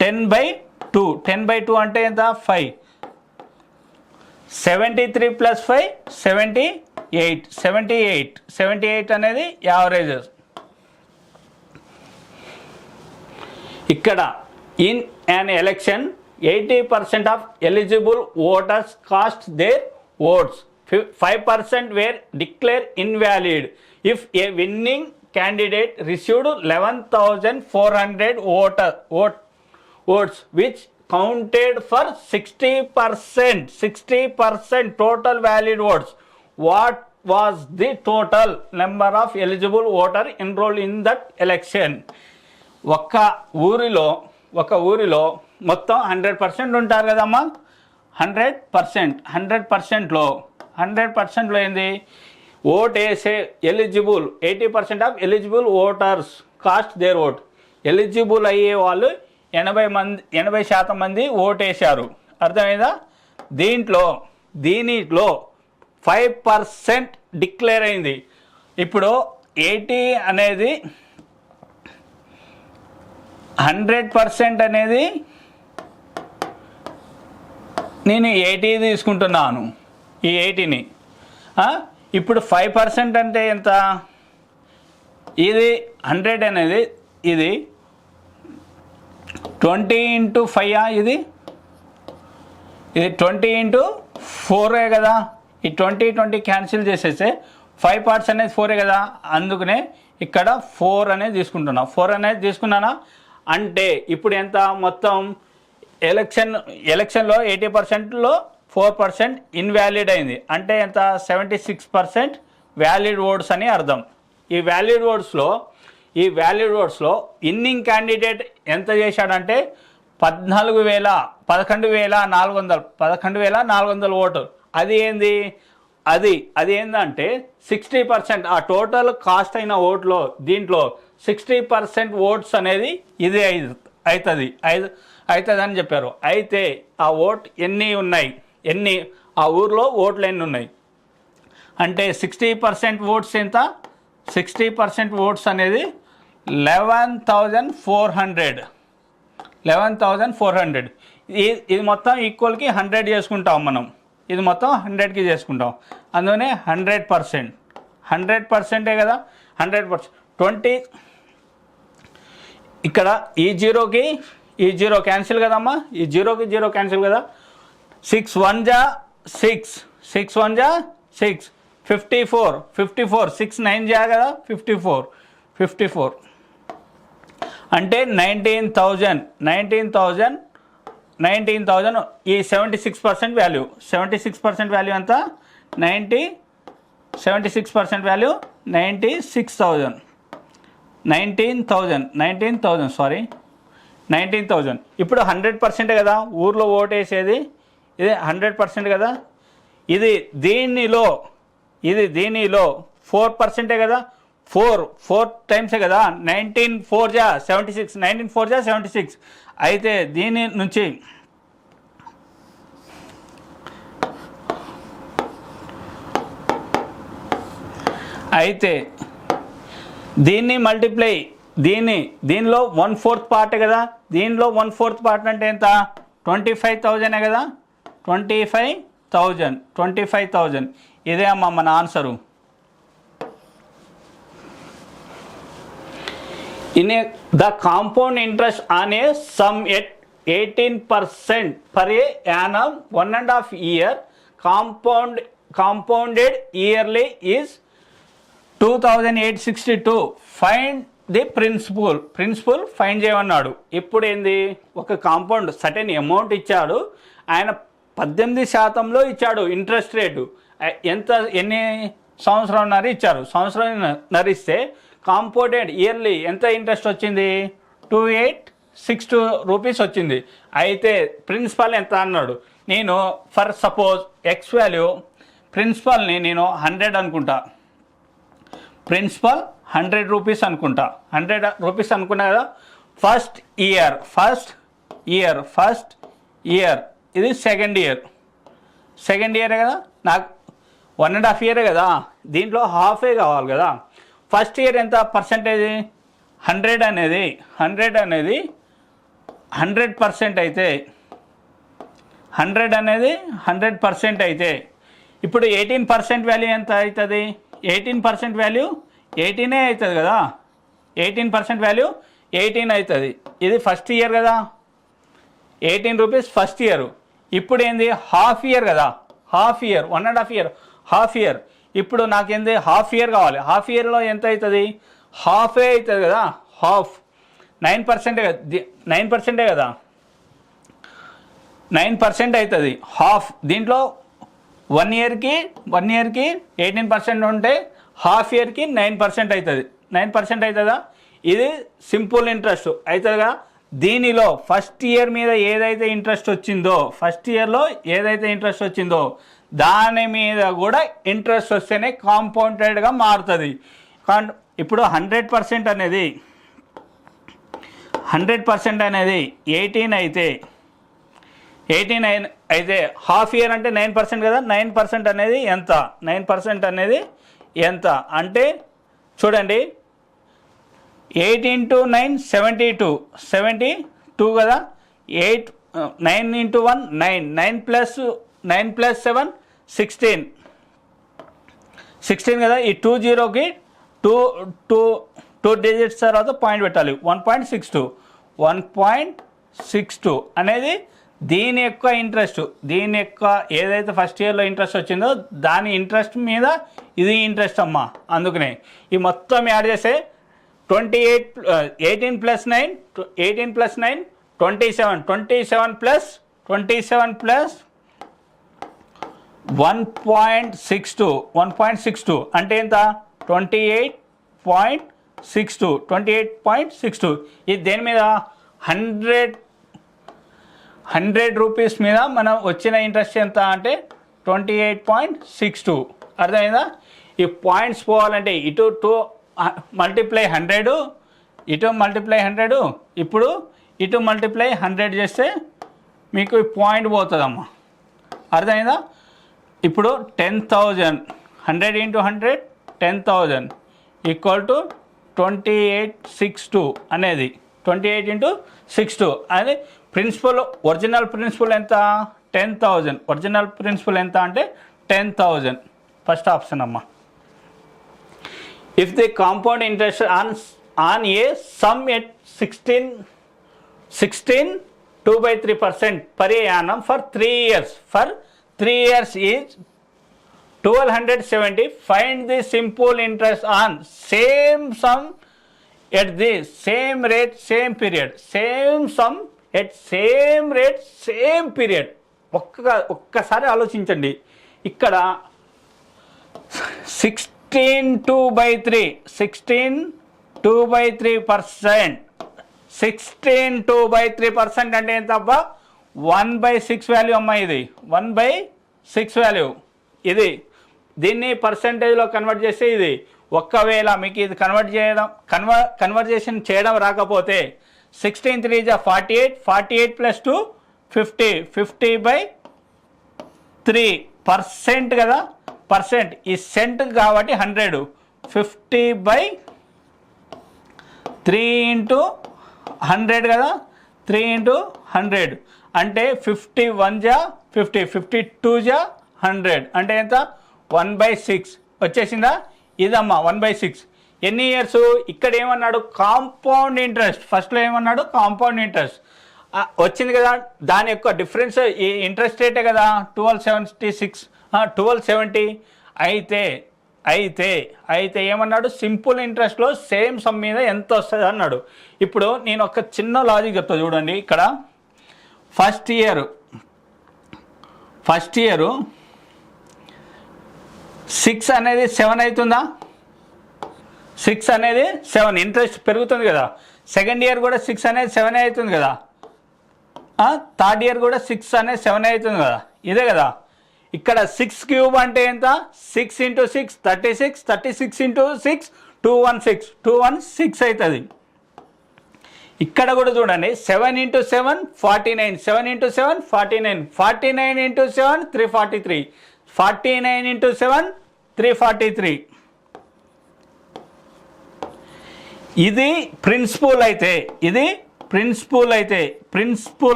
10/2 అంటే ఎంత 5 73 + 5 78 అనేది యావరేజెస్. ఇక్కడ in an election 80% of eligible voters cast their votes, 5% were declared invalid if a winning candidate received 11,400 votes which counted for 60% total valid votes. What was the total number of eligible voters enrolled in that election? ఒక ఊరిలో మొత్తం 100% ఉంటారు కదమ్మా, 100%లో ఏంది vote వేసే eligible 80% of eligible voters cast their vote. Eligible అయ్యే వాళ్ళు 80% మంది ఓట్ వేశారు, అర్థమైందా. దీనిలో 5% డిక్లేర్ అయింది. ఇప్పుడు 80 అనేది 100% అనేది నేను 80 తీసుకుంటున్నాను, ఈ 80ని. ఇప్పుడు 5% అంటే ఎంత, ఇది 100 అనేది ఇది 20 × 5 ఇది 20 × 4 కదా. ఈ 20 క్యాన్సిల్ చేసేస్తే 5 parts అనేది 4 కదా, అందుకనే ఇక్కడ 4 అనేది తీసుకున్నానా. అంటే ఇప్పుడు ఎంత మొత్తం ఎలక్షన్లో 80%లో 4% ఇన్వాలిడ్ అయింది అంటే ఎంత 76% వ్యాలిడ్ ఓట్స్ అని అర్థం. ఈ వ్యాలిడ్ ఓట్స్లో ఇన్నింగ్ క్యాండిడేట్ ఎంత చేశాడంటే 11,400 ఓటు. అది ఏందంటే 60% ఆ టోటల్ కాస్ట్ అయిన ఓట్లో దీంట్లో 60% ఓట్స్ అనేది ఇది అవుతుంది అని చెప్పారు. అయితే ఆ ఓట్ ఆ ఊర్లో ఓట్లు ఎన్ని ఉన్నాయి అంటే 60% ఓట్స్ ఎంత, 60% ఓట్స్ అనేది 11,400 11,400. ఇది మొత్తం ఈక్వల్కి 100 చేసుకుంటాం మనం. ఇది మొత్తం 100కి చేసుకుంటాం. అందుకనే 100%. 100%ఏ కదా, 100%. 20 ఇక్కడ ఈ జీరో క్యాన్సిల్ కదమ్మా, ఈ జీరోకి జీరో క్యాన్సిల్ కదా. 6 1 జా 6, 6 1 జా 6, 54, 6 9 జా కదా 54 అంటే 19,000 ఈ 76% వాల్యూ. 76% వాల్యూ ఎంత? 76% వాల్యూ 96,000. 19,000 సారీ 19,000. ఇప్పుడు 100% కదా ఊర్లో ఓటేసేది, ఇది 100% కదా. ఇది దీనిలో 4%ఏ కదా, 4 టైమ్సే కదా. 19 4 జా 76. అయితే దీని నుంచి దీన్ని మల్టిప్లై, దీనిలో 1/4 పార్ట్ కదా, దీనిలో 1/4 పార్ట్ అంటే ఎంత? 25,000 కదా. 25,000 ఇదే అమ్మా మన answer. The compound interest on a sum at 18% per annum 1.5 year compounded yearly is 2,862. Find the principal find చేయమన్నాడు. ఇప్పుడు ఏంది, ఒక కాంపౌండ్ సర్టెన్ అమౌంట్ ఇచ్చాడు, ఆయన 18% ఇచ్చాడు ఇంట్రెస్ట్ రేటు. ఎన్ని సంవత్సరంన్నర ఇచ్చారు, సంవత్సరంన్నర ఇస్తే కాంపౌండెడ్ ఇయర్లీ ఎంత ఇంట్రెస్ట్ వచ్చింది? 2,862 రూపీస్ వచ్చింది. అయితే ప్రిన్సిపల్ ఎంత అన్నాడు. నేను ఫర్ సపోజ్ ఎక్స్ వాల్యూ ప్రిన్సిపల్ని నేను 100 అనుకుంటా. ప్రిన్సిపల్ 100 రూపీస్ అనుకుంటా. 100 రూపీస్ అనుకున్నా కదా. ఫస్ట్ ఇయర్ ఇది సెకండ్ ఇయర్ కదా, నాకు 1.5 ఇయర్ కదా, దీంట్లో హాఫే కావాలి కదా. ఫస్ట్ ఇయర్ ఎంత పర్సెంటేజ్? 100 అనేది 100% అయితే 100 అనేది 100% అయితే ఇప్పుడు 18% వాల్యూ ఎంత అవుతుంది? 18% వాల్యూ 18 అవుతుంది కదా. 18% వాల్యూ 18 అవుతుంది. ఇది ఫస్ట్ ఇయర్ కదా, 18 రూపీస్ ఫస్ట్ ఇయర్. ఇప్పుడు ఏంది, హాఫ్ ఇయర్ కదా, half year 1.5 year half year. ఇప్పుడు నాకేంది, హాఫ్ ఇయర్ కావాలి. హాఫ్ ఇయర్లో ఎంత అవుతుంది? హాఫే అవుతుంది కదా. హాఫ్ 9% 9%ఏ కదా, 9% అవుతుంది హాఫ్. దీంట్లో 1 ఇయర్కి 18% ఉంటే హాఫ్ ఇయర్కి 9% అవుతుంది. 9% అవుతుందా? ఇది సింపుల్ ఇంట్రెస్ట్ అవుతుందిగా. దీనిలో ఫస్ట్ ఇయర్ మీద ఏదైతే ఇంట్రెస్ట్ వచ్చిందో దాని మీద కూడా ఇంట్రెస్ట్ వస్తేనే కాంపౌండెడ్గా మారుతుంది. ఇప్పుడు 100% అనేది 18 అయితే హాఫ్ ఇయర్ అంటే 9% కదా. 9% అనేది ఎంత? 9% అనేది ఎంత అంటే చూడండి, 8 × 9 72 కదా. 9 × 1 9, 9 + 7 16 కదా. ఈ 2 జీరోకి 2 డిజిట్స్ తర్వాత పాయింట్ పెట్టాలి. 1.62 అనేది దీని యొక్క ఇంట్రెస్ట్. దీని యొక్క ఏదైతే ఫస్ట్ ఇయర్లో ఇంట్రెస్ట్ వచ్చిందో దాని ఇంట్రెస్ట్ మీద ఇది ఇంట్రెస్ట్ అమ్మా. అందుకనే ఈ మొత్తం యాడ్ చేస్తే 18 + 9 27 1.62 అంటే ఎంత? 28.62. ఇది దేని మీద? 100 రూపీస్ మీద మనం వచ్చిన ఇంట్రెస్ట్ ఎంత అంటే 28.62. అర్థమైందా? ఈ పాయింట్స్ పోవాలంటే ఇటు 2 మల్టిప్లై 100, ఇటు మల్టిప్లై 100, ఇప్పుడు ఇటు మల్టిప్లై 100 చేస్తే మీకు ఈ పాయింట్ పోతుందమ్మా. అర్థమైందా? ఇప్పుడు 10,000 100 × 100 10,000 = 2862 అనేది 28 ఇంటూ 6 అది ప్రిన్సిపల్ ఒరిజినల్ ప్రిన్సిపల్ ఎంత 10,000 ఒరిజినల్ ప్రిన్సిపల్ ఎంత అంటే 10,000 ఫస్ట్ ఆప్షన్ అమ్మా. If the compound interest on a some at 16 2/3% per annum for 3 years is 1270. Find the simple interest on same sum at the same rate same period. Same sum at same rate same period. ఒక్కసారి ఆలోచించండి. ఇక్కడ 16 2/3 16 2/3% అంటే ఎంత అబ్బా 1/6 value అమ్మా. ఇది 1/6 value. ఇది దీన్ని పర్సంటేజ్లో కన్వర్ట్ చేస్తే ఇది ఒకవేళ మీకు ఇది కన్వర్జేషన్ చేయడం రాకపోతే 16 3 48 ప్లస్ 2 50/3% కదా. పర్సెంట్ ఈ సెంట్ కాబట్టి 100 50/3 ఇంటూ 100 కదా. 3 ఇంటూ 100 అంటే 51 జా 50 52 జా 100 అంటే ఎంత 1/6 వచ్చేసిందా. ఇదమ్మా 1/6. ఎన్ని ఇయర్స్ ఇక్కడ ఏమన్నాడు కాంపౌండ్ ఇంట్రెస్ట్. ఫస్ట్లో ఏమన్నాడు కాంపౌండ్ ఇంట్రెస్ట్ వచ్చింది కదా. దాని యొక్క డిఫరెన్స్ ఈ ఇంట్రెస్ట్ రేటే కదా 1270. అయితే ఏమన్నాడు సింపుల్ ఇంట్రెస్ట్లో సేమ్ సమ్ మీద ఎంత వస్తుంది అన్నాడు. ఇప్పుడు నేను ఒక చిన్న లాజిక్ చెప్తా చూడండి. ఇక్కడ ఫస్ట్ ఇయర్ 6 అనేది 7 అవుతుందా. 6 అనేది 7 ఇంట్రెస్ట్ పెరుగుతుంది కదా. సెకండ్ ఇయర్ కూడా 6 అనేది 7 అవుతుంది కదా. థర్డ్ ఇయర్ కూడా 6 అనేది 7 అవుతుంది కదా. ఇదే కదా. ఇక్కడ 6 క్యూబ్ అంటే ఎంత 6 ఇంటూ 6 36 36 ఇంటూ 6 216 అవుతుంది. ఇక్కడ కూడా చూడండి 7 ఇంటూ 7 49 7 ఇంటూ 7 49 49 ఇంటూ 7 343 49 ఇంటూ 7 343. ఇది ప్రిన్సిపల్ అయితే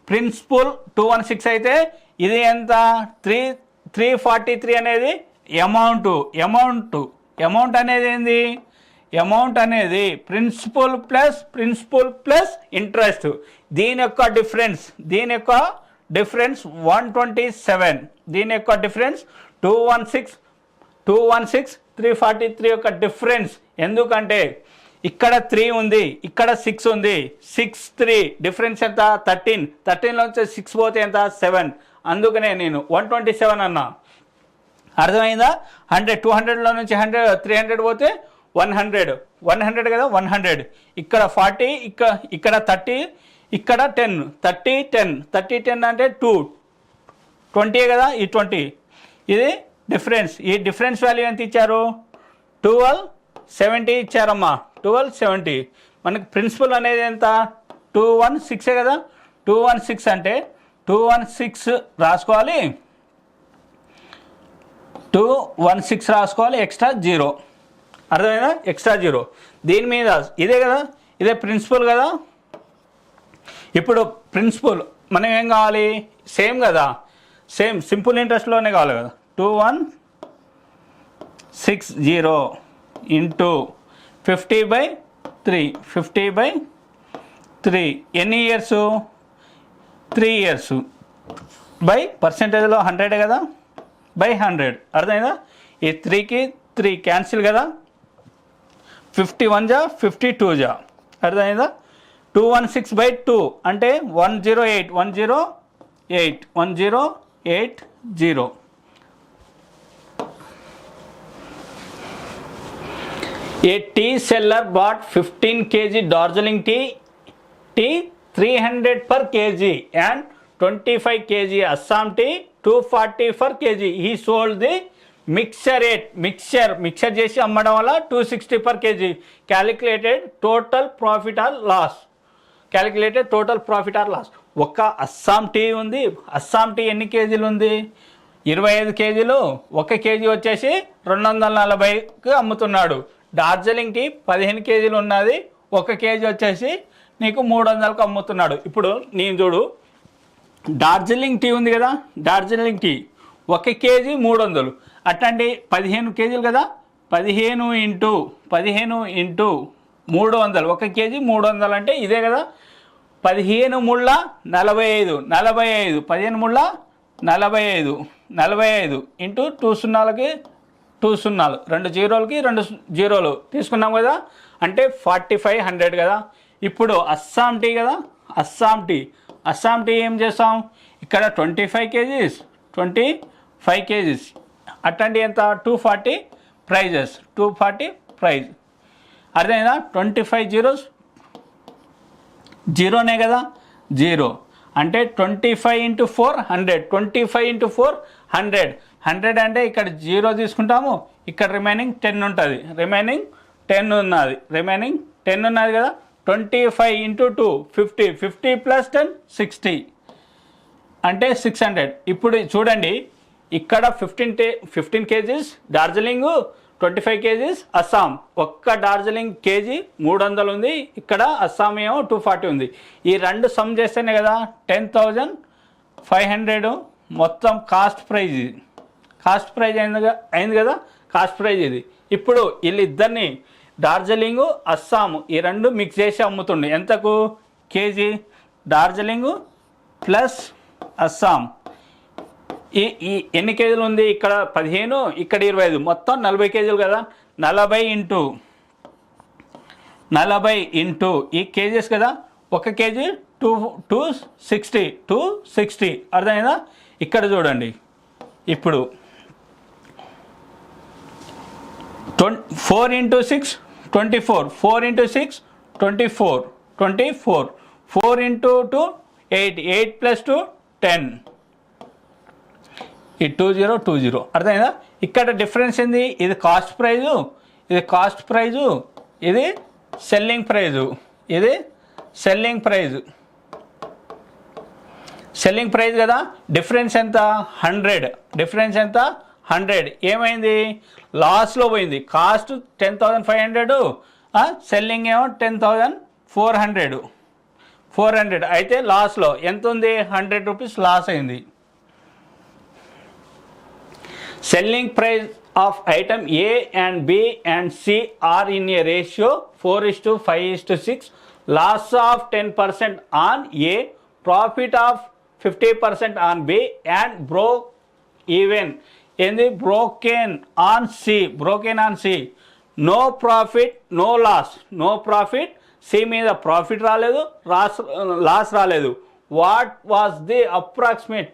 ప్రిన్సిపల్ 216 అయితే ఇది ఎంత 343 అనేది అమౌంట్ అనేది ఏంది. అమౌంట్ అనేది ప్రిన్సిపల్ ప్లస్ ఇంట్రెస్ట్. దీని యొక్క డిఫరెన్స్ 127. దీని యొక్క డిఫరెన్స్ 216 343 యొక్క డిఫరెన్స్. ఎందుకంటే ఇక్కడ 3 ఉంది, ఇక్కడ 6 ఉంది. 6 3 డిఫరెన్స్ ఎంత 13. 13లోంచి 6 పోతే ఎంత 7. అందుకనే నేను 127 అన్నా. అర్థమైందా. 100 200లో నుంచి 300 పోతే 100 కదా 100. ఇక్కడ 40 ఇక్కడ 30 ఇక్కడ 10 30 10 అంటే 20 కదా. ఈ 20 ఇది డిఫరెన్స్. ఈ డిఫరెన్స్ వాల్యూ ఎంత ఇచ్చారు 1270 ఇచ్చారమ్మా. 1270 మనకి ప్రిన్సిపల్ అనేది ఎంత 216 కదా. 216 అంటే 216 రాసుకోవాలి. 216 రాసుకోవాలి. ఎక్స్ట్రా 0 అర్థమైందా. ఎక్స్ట్రా 0 దీని మీద ఇదే కదా. ఇదే ప్రిన్సిపల్ కదా. ఇప్పుడు ప్రిన్సిపల్ మనం ఏం కావాలి సేమ్ కదా. సేమ్ సింపుల్ ఇంట్రెస్ట్లోనే కావాలి కదా. 2160 ఇంటూ 50/3 ఎన్ని ఇయర్స్ 3 ఇయర్స్ బై పర్సెంటేజ్లో 100 కదా బై 100. అర్థమైందా. ఈ 3కి 3 క్యాన్సిల్ కదా. 51 జా 52 జా. అర్థమైందా. 216/2 అంటే 1080. A tea seller bought 15 kg Darjeeling tea 300 per kg and 25 kg Assam tea 240 per kg. He sold the mixture చేసి అమ్మడం వల్ల 260 per kg. Calculated total profit or loss. ఒక అస్సాం టీ ఉంది. అస్సాం టీ ఎన్ని కేజీలు ఉంది 25 కేజీలు. 1 కేజీ వచ్చేసి 240కి అమ్ముతున్నాడు. డార్జిలింగ్ టీ 15 కేజీలు ఉన్నది ఒక కేజీ వచ్చేసి నీకు 300కు అమ్ముతున్నాడు. ఇప్పుడు నేను చూడు, డార్జిలింగ్ టీ ఉంది కదా, డార్జిలింగ్ టీ 1 కేజీ 300, అట్లాంటి 15 కేజీలు కదా, 15 ఇంటూ 300, 1 కేజీ 300 అంటే ఇదే కదా, 15 ముళ్ళ 45, 15 ముళ్ళ 45 ఇంటూ 2 సున్నాలకి 2 సున్నాలు, 2 జీరోలకి 2 జీరోలు తీసుకున్నాం కదా, అంటే 4500 కదా. ఇప్పుడు అస్సాం టీ కదా, అస్సాం టీ ఏం చేస్తాం, ఇక్కడ 25 కేజీస్ అట్లాంటి ఎంత 240 ప్రైజెస్, 240 ప్రైజ్. అర్థమైందా? 25 జీరోస్ జీరోనే కదా, జీరో అంటే 25 ఇంటూ 4 100, 25 ఇంటూ 4 100 అంటే ఇక్కడ జీరో తీసుకుంటాము, ఇక్కడ రిమైనింగ్ 10 ఉంటుంది, రిమైనింగ్ 10 ఉన్నది కదా. 25 ఇంటూ 2 50 ప్లస్ 10 60 అంటే 600. ఇప్పుడు చూడండి, ఇక్కడ 15 కేజీస్ డార్జిలింగ్, 25 కేజీస్ అస్సాం. ఒక్క డార్జిలింగ్ కేజీ 300 ఉంది, ఇక్కడ అస్సాం ఏమో 240 ఉంది. ఈ రెండు సమ్ చేస్తేనే కదా 10,500 మొత్తం కాస్ట్ ప్రైజ్ అయింది కదా, కాస్ట్ ప్రైజ్ ఇది. ఇప్పుడు వీళ్ళిద్దరిని డార్జిలింగ్ అస్సాం ఈ రెండు మిక్స్ చేసి అమ్ముతుండే ఎంతకు కేజీ, డార్జిలింగ్ ప్లస్ అస్సాం. ఈ ఎన్ని కేజీలు ఉంది, ఇక్కడ 15, ఇక్కడ 25, మొత్తం 40 కేజీలు కదా. 40 ఇంటూ ఈ కేజీస్ కదా, 1 కేజీ 260. అర్థమైందా? ఇక్కడ చూడండి, ఇప్పుడు 4 ఇంటూ 6 24, 4 ఇంటూ 6 24, 4 ఇంటూ 2 8 ప్లస్ 2 10, ఈ 20. అర్థమైందా? ఇక్కడ డిఫరెన్స్ ఏంది, ఇది కాస్ట్ ప్రైజు, ఇది సెల్లింగ్ ప్రైజ్ కదా. డిఫరెన్స్ ఎంత 100. ఏమైంది, లాస్లో పోయింది. కాస్ట్ 10,500, సెల్లింగ్ ఏమో 10,400. అయితే లాస్లో ఎంత ఉంది, 100 రూపీస్ లాస్ అయింది. Selling price of item A and B and C are in a ratio 4:5:6. Loss of 10% on A, profit of 50% on B, and broken on C. No profit, no loss. C మీద profit రాలేదు, loss రాలేదు. What was the approximate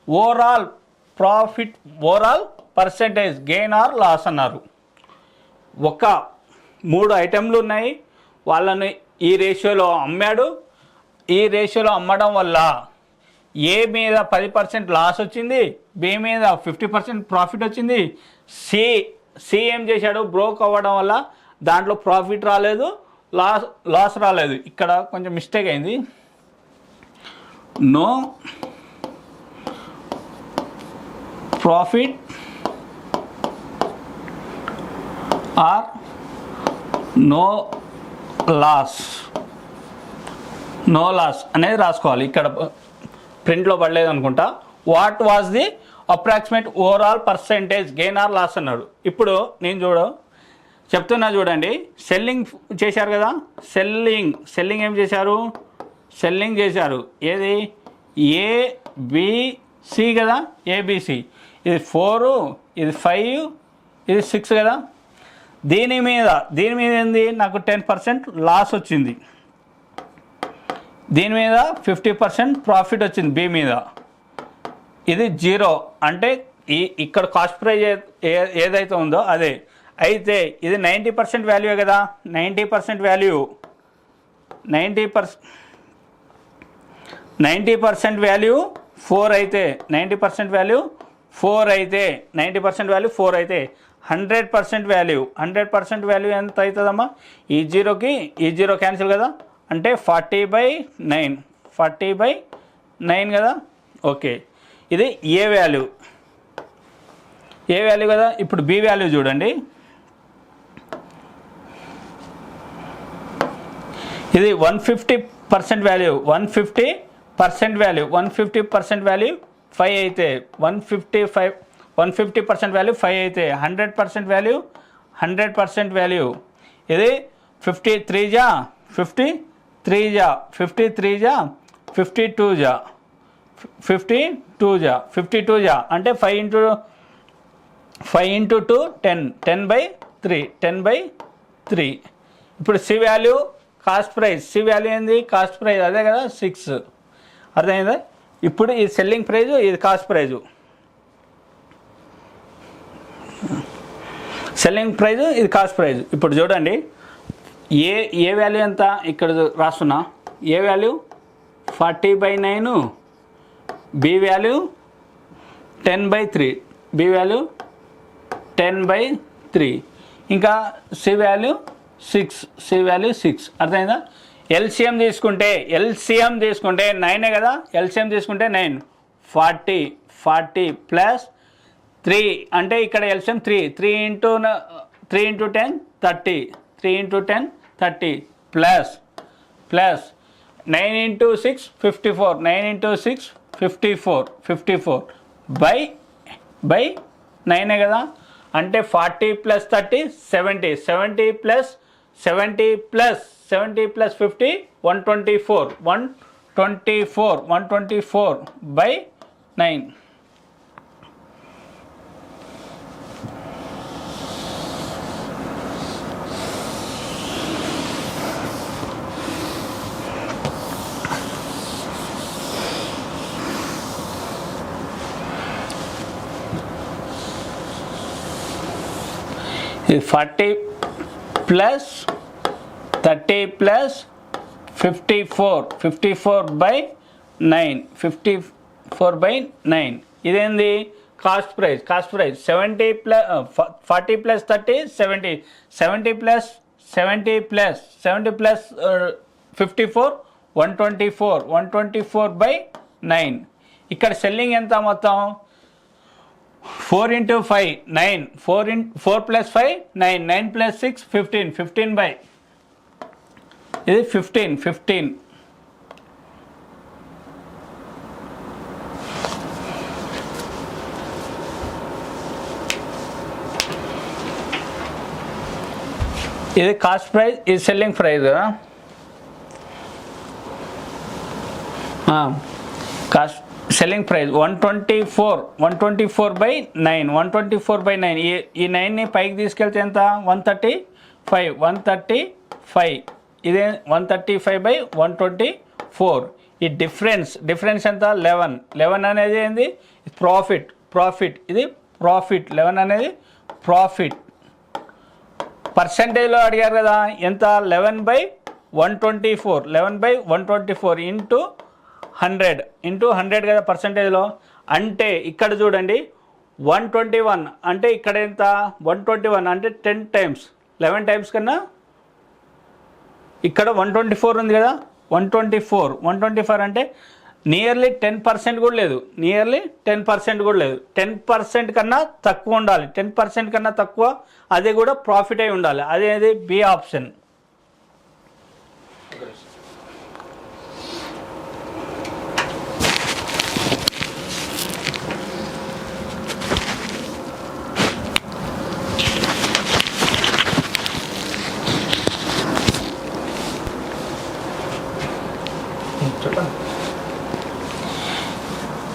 overall percentage gain or loss అన్నారు. 3 ఐటెంలు ఉన్నాయి, వాళ్ళని ఈ రేషియోలో అమ్మాడు. ఈ రేషియోలో అమ్మడం వల్ల ఏ మీద 10% లాస్ వచ్చింది, బి మీద 50% ప్రాఫిట్ వచ్చింది. సి ఏం చేశాడు, బ్రోక్ అవ్వడం వల్ల దాంట్లో ప్రాఫిట్ రాలేదు, లాస్ రాలేదు. ఇక్కడ కొంచెం మిస్టేక్ అయింది. No profit or no loss అనేది రాసుకోవాలి. ఇక్కడ ప్రింట్లో పడలేదు అనుకుంటా. What was the approximate overall percentage gain or loss అన్నాడు. ఇప్పుడు నేను చెప్తున్నా చూడండి. సెల్లింగ్ చేశారు కదా, సెల్లింగ్ ఏం చేశారు, సెల్లింగ్ చేశారు. ఏది ఏబిసి కదా, ఏబిసి. ఇది 4, ఇది 5, ఇది 6 కదా. దీని మీద ఏంది, నాకు 10% లాస్ వచ్చింది. దీని మీద 50% ప్రాఫిట్ వచ్చింది. బి మీద ఇది 0 అంటే ఇక్కడ కాస్ట్ ప్రైజ్ ఏదైతే ఉందో అదే. అయితే ఇది 90% వాల్యూ కదా, 90% వాల్యూ 90% వాల్యూ 4 అయితే 90% వాల్యూ 4 అయితే 90% వాల్యూ 4 అయితే 100% వాల్యూ ఎంత అవుతుందమ్మా? ఈ జీరోకి ఈ జీరో క్యాన్సిల్ కదా, అంటే 40/9 కదా. ఓకే, ఇది ఏ వాల్యూ కదా. ఇప్పుడు బి వాల్యూ చూడండి. ఇది 150% వాల్యూ 150% వాల్యూ 150% వాల్యూ 5 అయితే 150% వాల్యూ 5 అయితే 100% వాల్యూ 100% వాల్యూ ఇది 53 జా 53 జా 53 జా 52 జా 52 జా 52 జా అంటే 5 ఇంటూ 2 10 10/3 ఇప్పుడు C value cost price C value ఏంది కాస్ట్ ప్రైస్ అదే కదా 6 అర్థమైందా ఇప్పుడు ఈ సెల్లింగ్ ప్రైజు ఇది కాస్ట్ ప్రైజు సెల్లింగ్ ప్రైజు ఇది కాస్ట్ ప్రైజ్ ఇప్పుడు చూడండి ఏ వాల్యూ ఎంత ఇక్కడ రాస్తున్నా A value 40/9 B value 10/3 B value 10/3 ఇంకా సి వాల్యూ 6 అర్థమైందా ఎల్సిఎం తీసుకుంటే 9 కదా ఎల్సిఎం తీసుకుంటే 9 40 ప్లస్ 3 అంటే ఇక్కడ LCM 3 into 10 30 3 into 10 30 plus 9 into 6 54 9 into 6 54 by 9 కదా అంటే 40 plus 30 70 plus 50 124 by 9 40 plus 30 plus 54 by 9 ఇదేంది cost price 70 plus 40 plus 30 70 plus 54 124 by 9 ఇక్కడ సెల్లింగ్ ఎంత మొత్తం 4 into 5 9 4 plus 5 9 plus 6 15 by ఇది 15 ఇది కాస్ట్ ప్రైస్ ఇది సెల్లింగ్ ప్రైస్ కదా కాస్ట్ సెల్లింగ్ ప్రైస్ 124 బై 9 ఈ 9ని పైకి తీసుకెళ్తే ఎంత 135 ఇదే 135 బై 124 ఈ డిఫరెన్స్ ఎంత 11 అనేది ఏంది ప్రాఫిట్ ఇది ప్రాఫిట్ 11 అనేది ప్రాఫిట్ పర్సెంటేజ్లో అడిగారు కదా ఎంత 11/124 ఇంటూ 100 కదా పర్సెంటేజ్లో అంటే ఇక్కడ చూడండి 121 అంటే ఇక్కడ ఎంత 121 అంటే 10 టైమ్స్ 11 టైమ్స్ కన్నా ఇక్కడ 124 ఉంది కదా 124 అంటే నియర్లీ 10% కూడా లేదు 10% కన్నా తక్కువ ఉండాలి 10% కన్నా తక్కువ అది కూడా ప్రాఫిట్ అయి ఉండాలి అదేది B option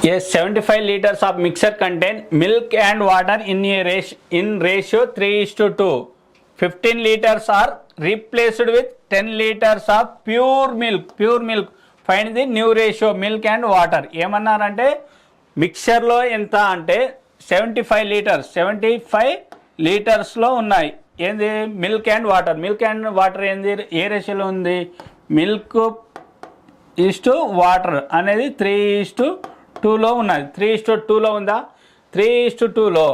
Yes, 75 liters of mixture contain milk and water in ratio 3:2. 15 liters are replaced with 10 liters of pure milk. Find the new ratio milk and water. ఏమన్నారంటే మిక్చర్లో ఎంత అంటే 75 లీటర్స్లో ఉన్నాయి ఏంది మిల్క్ అండ్ వాటర్ ఏంది ఏ రేషియోలో ఉంది మిల్క్ ఈస్టు వాటర్ అనేది 3:2లో ఉన్నది 3:2లో ఉందా 3:2లో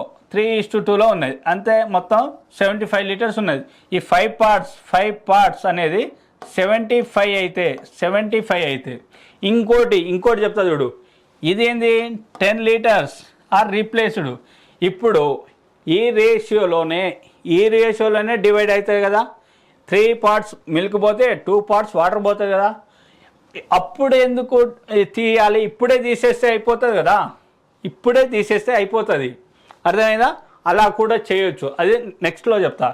ఉన్నది అంతే మొత్తం 75 లీటర్స్ ఉన్నది ఈ 5 పార్ట్స్ అనేది 75 అయితే ఇంకోటి చెప్తా చూడు ఇది ఏంది 10 లీటర్స్ ఆర్ రీప్లేస్డ్ ఇప్పుడు ఈ రేషియోలోనే డివైడ్ అవుతుంది కదా 3 పార్ట్స్ మిల్క్ పోతే 2 పార్ట్స్ వాటర్ పోతుంది కదా, అప్పుడు ఎందుకు తీయాలి? ఇప్పుడే తీసేస్తే అయిపోతుంది కదా, ఇప్పుడే తీసేస్తే అయిపోతుంది. అర్థమైందా? అలా కూడా చేయొచ్చు, అది నెక్స్ట్లో చెప్తా.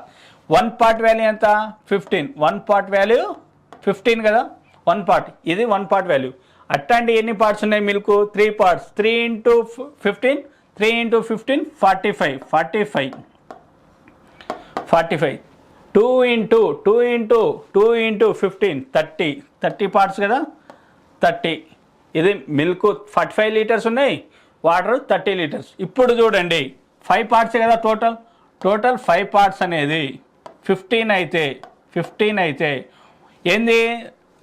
1 పార్ట్ వాల్యూ ఎంత? 15. 1 పార్ట్ వాల్యూ 15 కదా, 1 పార్ట్, ఇది 1 పార్ట్ వాల్యూ. అట్లాంటి ఎన్ని పార్ట్స్ ఉన్నాయి మిల్క్? 3 పార్ట్స్. 3 × 15, 3 × 15 45, 45, 45. 2 × 15 30, 30 పార్ట్స్ కదా, 30. ఇది మిల్క్ 45 లీటర్స్ ఉన్నాయి, వాటర్ 30 లీటర్స్. ఇప్పుడు చూడండి 5 పార్ట్స్ కదా టోటల్ 5 పార్ట్స్ అనేది 15 అయితే ఏంది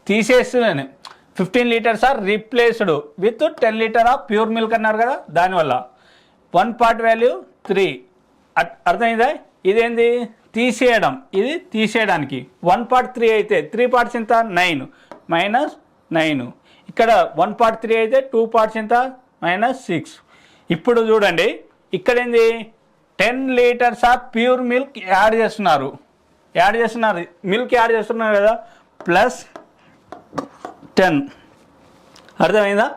తీసేస్తున్నాను. 15 litres are replaced with 10 litre of pure milk అన్నారు కదా, దానివల్ల 1 పార్ట్ వాల్యూ 3. అర్థమైందా? ఇదేంది తీసేయడం, ఇది తీసేయడానికి. 1 పార్ట్ 3 అయితే 3 పార్ట్స్ ఎంత? 9 -9. ఇక్కడ 1 పార్ట్ 3 అయితే 2 పార్ట్స్ ఎంత? -6. ఇప్పుడు చూడండి ఇక్కడ ఏంది 10 litres of pure milk add చేస్తున్నారు మిల్క్ యాడ్ చేస్తున్నారు కదా, +10. అర్థమైందా?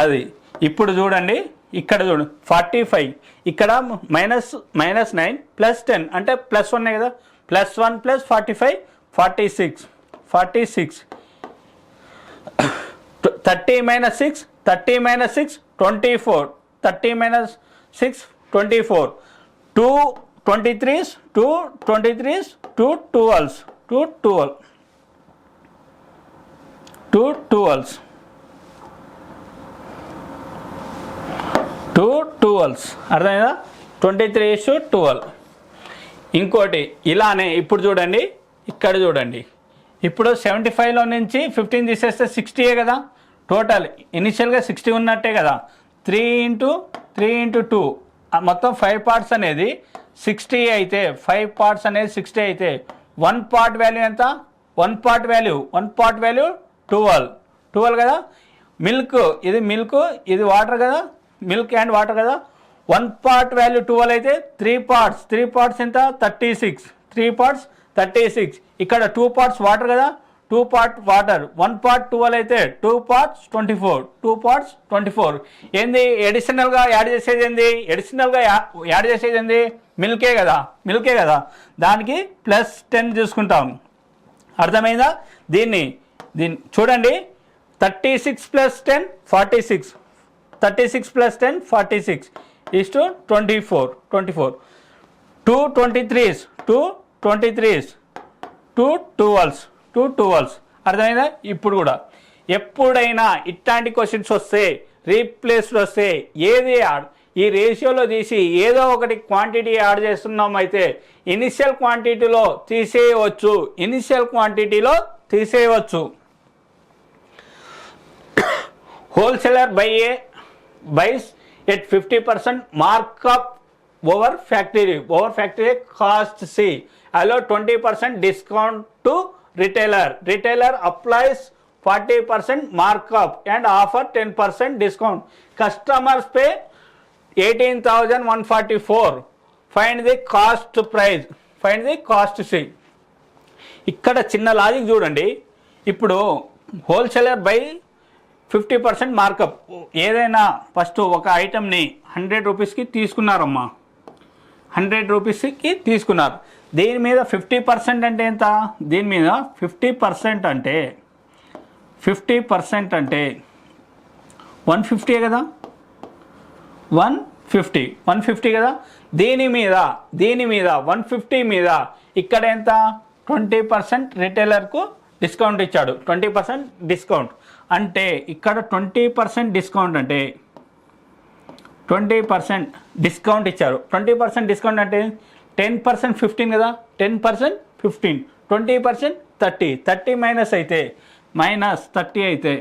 అది ఇప్పుడు చూడండి ఇక్కడ చూడు 45, ఇక్కడ -9 +10 అంటే +1 కదా, +1 + 45 46, 30 - 6 24, 30 - 6 24, 2 23s, 2 23s, 2 12s, 2 12s, 2 12s. అర్థమైందా? 23:12. ఇంకోటి ఇలానే ఇప్పుడు చూడండి, ఇక్కడ చూడండి, ఇప్పుడు 75లో నుంచి 15 తీసేస్తే 60 కదా, టోటల్ ఇనిషియల్గా 60 ఉన్నట్టే కదా. 3 × 2 మొత్తం 5 పార్ట్స్ అనేది 60 అయితే 5 పార్ట్స్ అనేది 60 అయితే 1 పార్ట్ వాల్యూ ఎంత? 1 పార్ట్ వాల్యూ 12 కదా. మిల్క్ ఇది వాటర్ కదా, మిల్క్ అండ్ వాటర్ కదా. 1 పార్ట్ వాల్యూ 12 అయితే 3 పార్ట్స్ ఎంత? 36, 3 పార్ట్స్ 36. ఇక్కడ 2 పార్ట్స్ వాటర్ కదా, 2 పార్ట్ వాటర్. 1 పార్ట్ 12 అయితే 2 పార్ట్స్ 24. ఏంది అడిషనల్గా యాడ్ చేసేది ఏంది? మిల్కే కదా, దానికి +10 చూసుకుంటాం. అర్థమైందా? దీన్ని చూడండి 36 + 10 46, 36 + 10 46 24. 2 23s, 2 12s. అర్థమైందా? ఇప్పుడు కూడా ఎప్పుడైనా ఇట్లాంటి క్వశ్చన్స్ వస్తే, రీప్లేస్డ్ వస్తే, ఏది ఈ రేషియోలో తీసి ఏదో ఒకటి క్వాంటిటీ యాడ్ చేస్తున్నాం అయితే ఇనిషియల్ క్వాంటిటీలో తీసేయవచ్చు. Wholesaler buys at 50% markup over factory cost C. Allow 20% discount to retailer applies 40% markup and offer 10% discount. Customers pay 18,144. Find the cost C. ఇక్కడ చిన్న లాజిక్ చూడండి. ఇప్పుడు హోల్సేలర్ బై 50% మార్కప్. ఏదైనా ఫస్ట్ ఒక ఐటమ్ని 100 రూపీస్కి తీసుకున్నారమ్మా, 100 రూపీస్కి తీసుకున్నారు. దీని మీద 50% అంటే ఎంత? దీని మీద 50% అంటే 150 కదా, 150 కదా. దీని మీద 150 మీద ఇక్కడ ఎంత? 20% రిటైలర్కు డిస్కౌంట్ ఇచ్చాడు. 20% డిస్కౌంట్ అంటే ఇక్కడ 20% డిస్కౌంట్ అంటే 20% డిస్కౌంట్ ఇచ్చారు. 20% డిస్కౌంట్ అంటే 10% 15 కదా, 10% 15, 20% 30. 30 మైనస్ అయితే -30 అయితే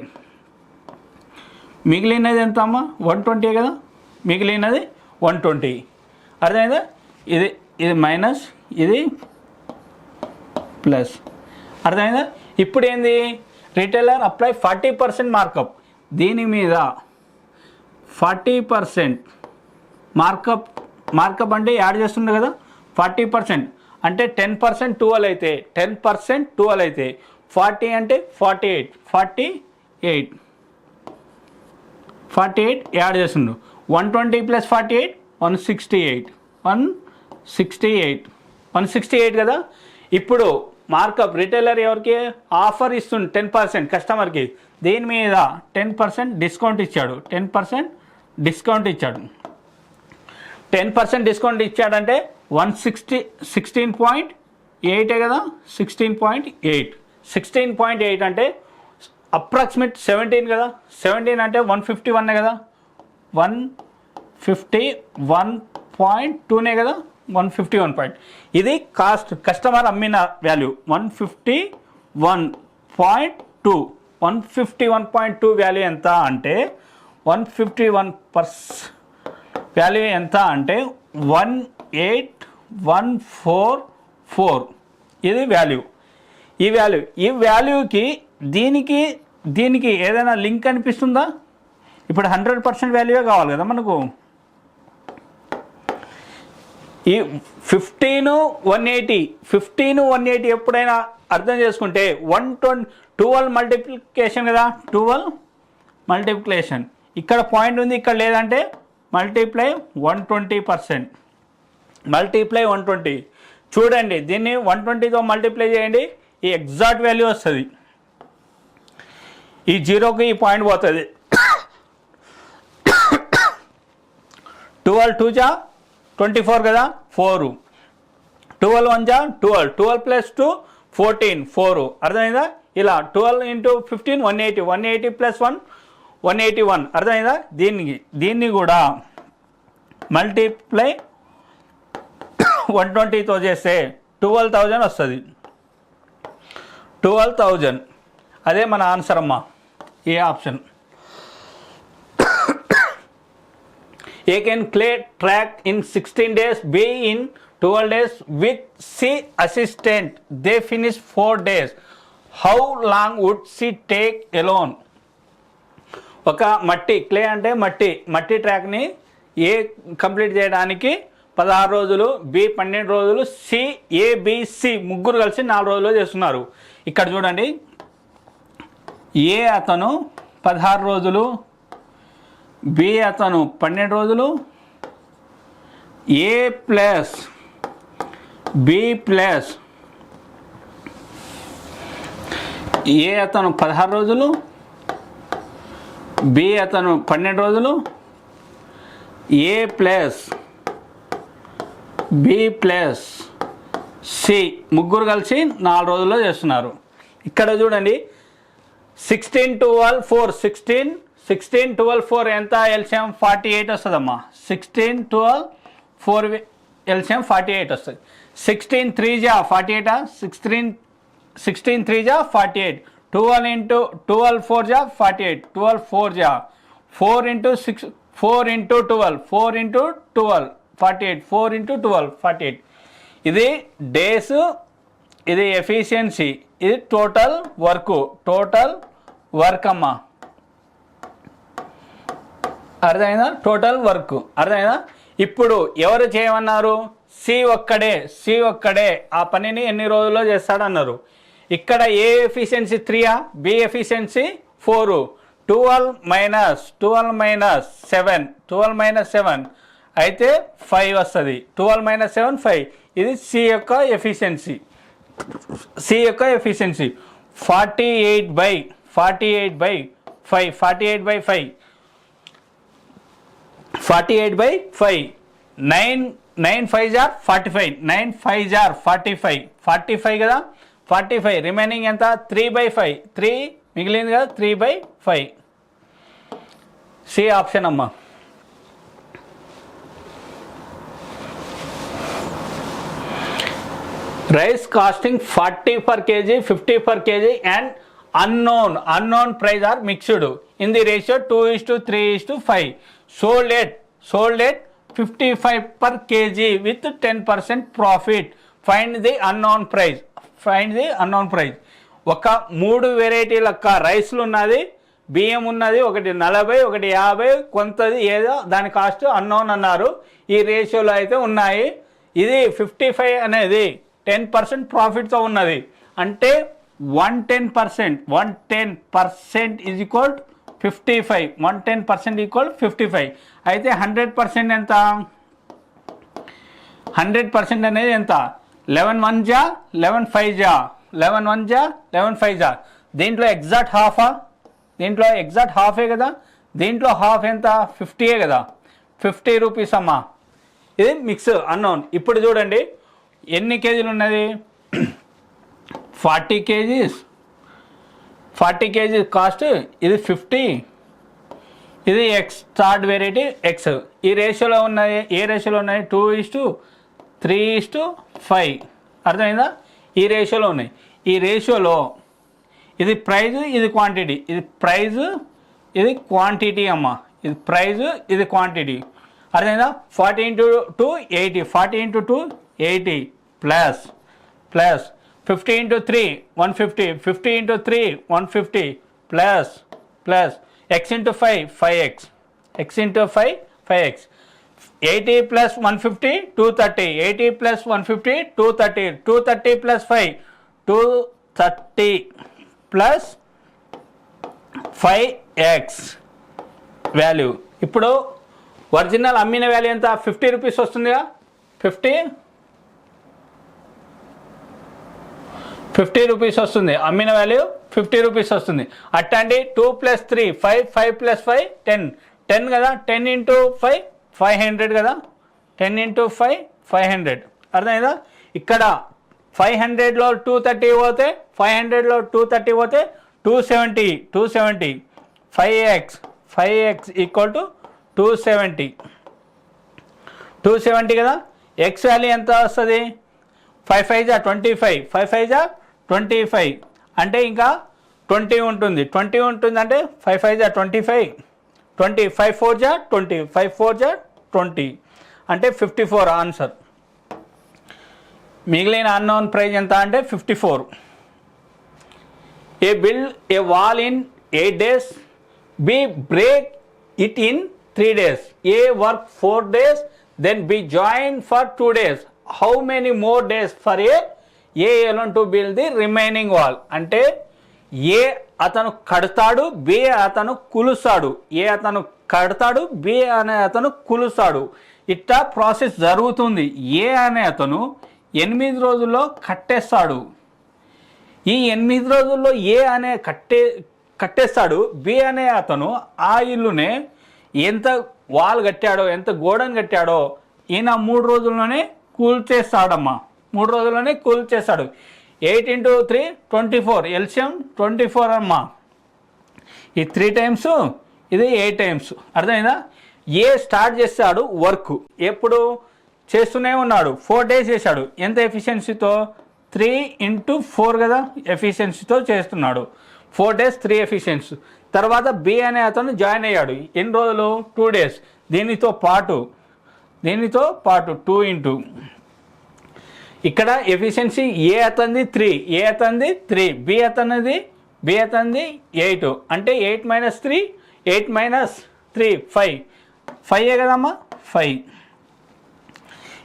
మిగిలినది ఎంత అమ్మా? 120 కదా, మిగిలినది 120. అర్థమైందా? ఇది మైనస్, ఇది ప్లస్. అర్థమైందా? ఇప్పుడు ఏంది? Retailer apply 40% markup. దీని మీద 40% మార్కప్ అంటే యాడ్ చేస్తుండే కదా, 40%. అంటే 10% 12 అయితే 10% 12 అయితే 40 అంటే 48 యాడ్ చేస్తుండు. 120 + 48 168 కదా. ఇప్పుడు మార్కప్ రిటైలర్ ఎవరికి ఆఫర్ ఇస్తుంది 10% కస్టమర్కి, దీని మీద 10% డిస్కౌంట్ ఇచ్చాడు. 10% డిస్కౌంట్ ఇచ్చాడంటే 16.8 కదా. 16.8 అంటే అప్రాక్సిమేట్ 17 కదా. 17 అంటే 151 కదా. 151.2 కదా. 151 పాయింట్. ఇది కాస్ట్ కస్టమర్ అమ్మిన వాల్యూ 151.2. 151.2 వాల్యూ ఎంత అంటే 151 ఎంత అంటే 18144. ఇది వాల్యూ. ఈ వాల్యూకి దీనికి ఏదైనా లింక్ అనిపిస్తుందా? ఇప్పుడు 100% వాల్యూయే కావాలి కదా మనకు. ఈ 15 ఎప్పుడైనా అర్థం చేసుకుంటే 12 మల్టిప్లికేషన్ కదా. 12 మల్టిప్లికేషన్. ఇక్కడ పాయింట్ ఉంది, ఇక్కడ లేదంటే మల్టిప్లై 120%. 120 చూడండి, దీన్ని 120తో మల్టిప్లై చేయండి, ఈ ఎగ్జాక్ట్ వాల్యూ వస్తుంది. ఈ జీరోకి ఈ పాయింట్ పోతుంది. 12 2 24 కదా. 4 12 1 12. 12 + 2 14. 4 అర్థమైందా? ఇలా 12 × 15 180. 180 + 1 181. అర్థమైందా? దీన్ని కూడా మల్టిప్లై 120తో చేస్తే 12,000 వస్తుంది. 12,000 అదే మన ఆన్సర్ అమ్మా, ఏ option. A can clear track in 16 days, B in 12 days with C assistant. They finish 4 days. How long would C take alone? ఒక మట్టి క్లే అంటే మట్టి ట్రాక్ని ఏ కంప్లీట్ చేయడానికి 16 రోజులు, బి 12 రోజులు, సి ఏబిసి ముగ్గురు కలిసి 4 రోజుల్లో చేస్తున్నారు. ఇక్కడ చూడండి, ఏ అతను 16 రోజులు, బి అతను 12 రోజులు, ఏ ప్లస్ బి ప్లస్ ఏ అతను 16 రోజులు, బి అతను 12 రోజులు, ఏ ప్లస్ బి ప్లస్ సి ముగ్గురు కలిసి 4 రోజుల్లో చేస్తున్నారు. ఇక్కడ చూడండి, 16 12 4 16 12 4 ఎంత ఎల్సిఎం 48 వస్తుందమ్మా. 16 12 4 ఎల్సిఎం 48 వస్తుంది. 16 3 48. 16 3 48. 12 × 12 4 48. 12 4 4 × 6 4 × 12 4 × 12 48. 4 × 12 48. ఇది డేస్, ఇది ఎఫిషియన్సీ, ఇది టోటల్ వర్క్ అమ్మా. అర్థమైందా? టోటల్ వర్క్ అర్థమైందా? ఇప్పుడు ఎవరు చేయమన్నారు? సి ఒక్కడే ఆ పనిని ఎన్ని రోజుల్లో చేస్తాడన్నారు. ఇక్కడ ఏ ఎఫిషియన్సీ 3, బి ఎఫిషియన్సీ 4. 12 - 7 అయితే 5 వస్తుంది. 12 - 7 5. ఇది సి యొక్క ఎఫిషియన్సీ. 48/5 48/5 9 5 45. 9 5 45 కదా. 45 రిమైనింగ్ ఎంత? 3/5. 3 మిగిలింది కదా, 3/5. సి ఆప్షన్ అమ్మా. Rice costing 40 per kg, 50 per kg and unknown price are mixed in the ratio 2:3:5. sold at 55 per kg with 10% profit. find the unknown price. ఒక 3 వెరైటీల రైస్లు ఉన్నది, బియ్యం ఉన్నది, ఒకటి 40, ఒకటి 50, కొంతది ఏదో దాని కాస్ట్ అన్నోన్ అన్నారు. ఈ రేషియోలో అయితే ఉన్నాయి. ఇది 55 అనేది 10% ప్రాఫిట్తో ఉన్నది. అంటే 110% ఈజ్ ఈక్వల్ 55. 110% ఈక్వల్ 55. అయితే 100% ఎంత? 100% అనేది ఎంత? 11 1 జా 11 5 జా 11 1 జా 11 5 జా. దీంట్లో ఎగ్జాక్ట్ హాఫా? దీంట్లో ఎగ్జాక్ట్ హాఫే కదా. దీంట్లో హాఫ్ ఎంత? 50 కదా. 50 రూపీస్ అమ్మా. ఇది మిక్స్ అన్నోన్. ఇప్పుడు చూడండి ఎన్ని కేజీలు ఉన్నది? 40 కేజీస్. 40 kgs cost. ఇది 50. ఇది ఎక్స్ థర్డ్ వెరైటీ ఎక్స్. ఈ రేషియోలో ఉన్నాయి. ఏ రేషియోలో ఉన్నాయి? 2:3:5. అర్థమైందా? ఈ రేషియోలో ఉన్నాయి. ఈ రేషియోలో ఇది ప్రైజ్, ఇది క్వాంటిటీ. ఇది ప్రైజ్, ఇది క్వాంటిటీ అమ్మ. ఇది ప్రైజ్, ఇది క్వాంటిటీ. అర్థమైందా? 40 × 2 80. 40 × 2 80 plus 50 × 3 150. 50 × 3 150 plus x × 5 5x. x × 5 5x. 80 + 150 230. 80 + 150 230. 230 + 5 230 plus 5x value. ఇప్పుడు ఒరిజినల్ అమ్మిన వాల్యూ ఎంత? 50 రూపీస్ వస్తుందిగా. 50 రూపీస్ వస్తుంది. అమ్మిన వాల్యూ 50 రూపీస్ వస్తుంది. అట్టండి 2 + 3 5. 5 + 5 10. 10 కదా. 10 × 5 500 కదా. 10 × 5 500. అర్థమైందా? ఇక్కడ 500లో 230 పోతే 500లో 230 పోతే 270. 5x equal to 270. 270 కదా. ఎక్స్ వాల్యూ ఎంత వస్తుంది? 5 5 జా 25. 5 5 జా 25. అంటే ఇంకా 20 ఉంటుంది. 20 ఉంటుంది అంటే 5 5 జా 25. 20 5 4 జా 20. 5 4 జా 20 అంటే 54 ఆన్సర్. మిగిలిన అన్నోన్ ప్రైజ్ ఎంత అంటే 54. A build A wall in 8 days. B break it in 3 days. A work 4 days. Then B join for 2 days. How many more days for A alone to build the remaining wall. అంటే A అతను కడతాడు, B అతను కులుస్తాడు. ఏ అతను కడతాడు, B అనే అతను కులుస్తాడు. ఇట్లా process జరుగుతుంది. ఏ అనే అతను 8 రోజుల్లో కట్టేస్తాడు. ఈ 8 రోజుల్లో ఏ అనే కట్టేస్తాడు. బి అనే అతను ఆ ఇల్లునే ఎంత వాల్ కట్టాడో, ఎంత గోడను కట్టాడో ఈయన 3 రోజుల్లోనే కూల్చేస్తాడమ్మా. 3 రోజుల్లోనే కూల్చేస్తాడు. 8 × 3 24. ఎల్సిఎం 24 అమ్మా. ఈ 3 times, ఇది 8 times. అర్థమైందా? ఏ స్టార్ట్ చేస్తాడు వర్క్. ఎప్పుడు చేస్తూనే ఉన్నాడు. 4 days చేశాడు. ఎంత ఎఫిషియన్సీతో? 3 × 4 కదా ఎఫిషియన్సీతో చేస్తున్నాడు. 4 days 3 ఎఫిషియన్సీ. తర్వాత బి అనే అతను జాయిన్ అయ్యాడు. ఎన్ని రోజులు? 2 days. దీనితో పాటు 2 × ఇక్కడ ఎఫిషియన్సీ ఏ అతనిది 3. ఏ అతనిది 3. బి అతనిది 8. అంటే 8 - 3 8 - 3 5. 5 కదమ్మా 5.